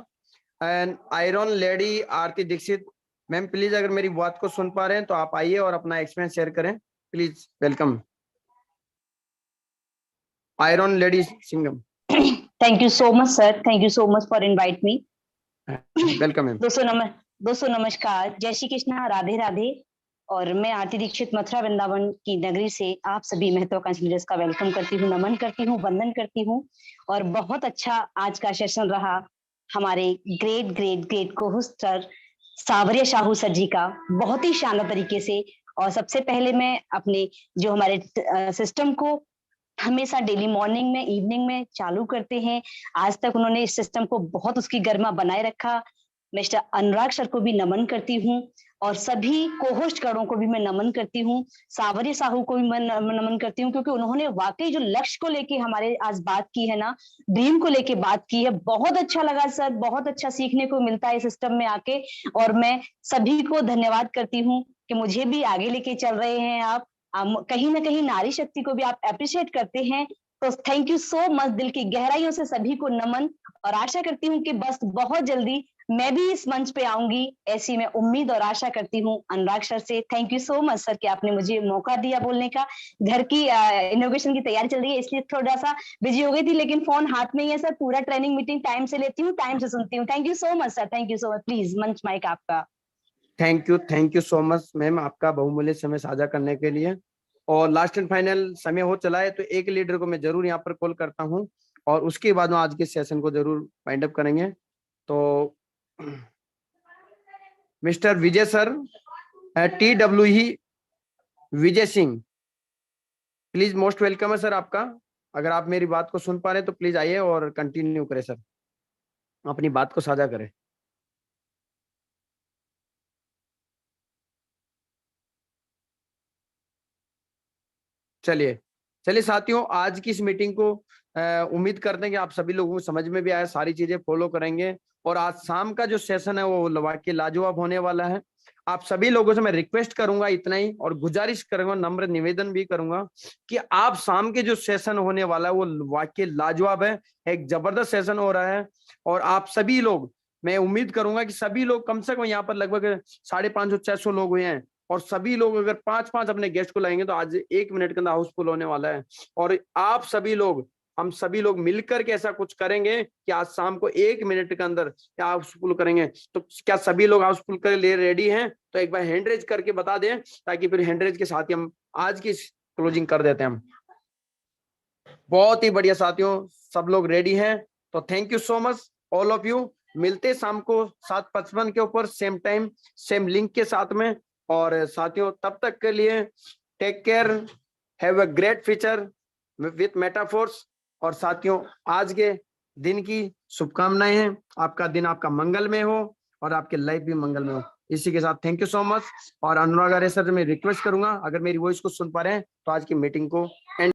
And iron lady Aarti Dikshit ma'am, please अगर मेरी बात को सुन पा रहे हैं तो आप आइए और अपना एक्सपीरियंस शेयर करें please. Welcome iron lady Singham. Thank you so much, sir. Thank you so much for invite me. Welcome ma'am. दोस्तों नमस्कार, जय श्री कृष्णा, राधे राधे। और मैं आरती दीक्षित मथुरा वृंदावन की नगरी से आप सभी महत्वाकांक्षी लीडर्स का वेलकम करती हूँ, नमन करती हूँ, वंदन करती हूँ। और बहुत अच्छा आज का सेशन रहा हमारे ग्रेट को होस्ट सर सावरिया साहू सर जी का, बहुत ही शानदार तरीके से। और सबसे पहले मैं अपने जो हमारे सिस्टम को हमेशा डेली मॉर्निंग में, इवनिंग में चालू करते हैं, आज तक उन्होंने इस सिस्टम को बहुत उसकी गरिमा बनाए रखा। मिस्टर अनुराग सर को भी नमन करती हूँ, और सभी कोहोस्ट गणों को भी मैं नमन करती हूँ। सावरिया साहू को भी मैं नमन करती हूँ, क्योंकि उन्होंने वाकई जो लक्ष्य को लेके हमारे आज बात की है ना, ड्रीम को लेके बात की है, बहुत अच्छा लगा सर, बहुत अच्छा सीखने को मिलता है सिस्टम में आके। और मैं सभी को धन्यवाद करती हूँ कि मुझे भी आगे लेके चल रहे हैं आप। कहीं ना कहीं नारी शक्ति को भी आप अप्रिशिएट करते हैं, तो थैंक यू सो मच। दिल की गहराइयों से सभी को नमन, और आशा करती हूँ कि बस बहुत जल्दी मैं भी इस मंच पे आऊंगी, ऐसी मैं उम्मीद और आशा करती हूँ अनुराग सर से। Thank you so much sir कि आपने मुझे मौका दिया बोलने का। घर की इनोवेशन की तैयारी चल रही है, इसलिए थोड़ा सा बिजी हो गई थी, लेकिन फोन हाथ में ही है सर। पूरा ट्रेनिंग मीटिंग टाइम से लेती हूँ, टाइम से सुनती हूँ। Thank you so much sir, thank you so much. Please मंच माइक आपका। Thank you so much ma'am, आपका बहुमूल्य समय साझा करने के लिए। और लास्ट एंड फाइनल समय हो चला है, तो एक लीडर को मैं जरूर यहाँ पर कॉल करता हूँ और उसके बाद में आज के सेशन को जरूर वाइंड अप करेंगे। तो mister Vijay sir, TWE Vijay Singh, please most welcome है सर आपका। अगर आप मेरी बात को सुन पा रहे हैं तो प्लीज आइए और कंटिन्यू करें सर, अपनी बात को साझा करें। चलिए चलिए साथियों, आज की इस मीटिंग को उम्मीद करते हैं कि आप सभी लोगों को समझ में भी आया, सारी चीजें फॉलो करेंगे। और आज शाम का जो सेशन है वो वाकई लाजवाब होने वाला है। आप सभी लोगों से मैं रिक्वेस्ट करूंगा इतना ही, और गुजारिश करूंगा, नम्र निवेदन भी करूंगा कि आप शाम के जो सेशन होने वाला है वो वाकई लाजवाब है, एक जबरदस्त सेशन हो रहा है। और आप सभी लोग, मैं उम्मीद करूंगा कि सभी लोग, कम से कम यहाँ पर लगभग 550-600 लोग हुए हैं, और सभी लोग अगर 5-5 अपने गेस्ट को लाएंगे तो आज 1 मिनट के अंदर हाउसफुल होने वाला है। और आप सभी लोग, हम सभी लोग मिलकर के ऐसा कुछ करेंगे कि आज शाम को 1 मिनट के अंदर हाउसफुल करेंगे। तो क्या सभी लोग हाउसफुल के लिए रेडी हैं? तो एक बार हैंड रेज करके बता दें, ताकि फिर हैंड रेज के साथ ही हम आज की क्लोजिंग कर देते हैं। हम बहुत ही बढ़िया साथियों, सब लोग रेडी हैं, तो thank you so much all of you. मिलते शाम को 7:55 के ऊपर, सेम टाइम सेम लिंक के साथ में। और साथियों तब तक के लिए take care, have a great future with Metaforce. और साथियों आज के दिन की शुभकामनाएं हैं, आपका दिन आपका मंगलमय हो और आपके लाइफ भी मंगलमय हो। इसी के साथ थैंक यू सो मच। और अनुराग आर्य सर, मैं रिक्वेस्ट करूंगा, अगर मेरी वॉइस को सुन पा रहे हैं तो आज की मीटिंग को एंड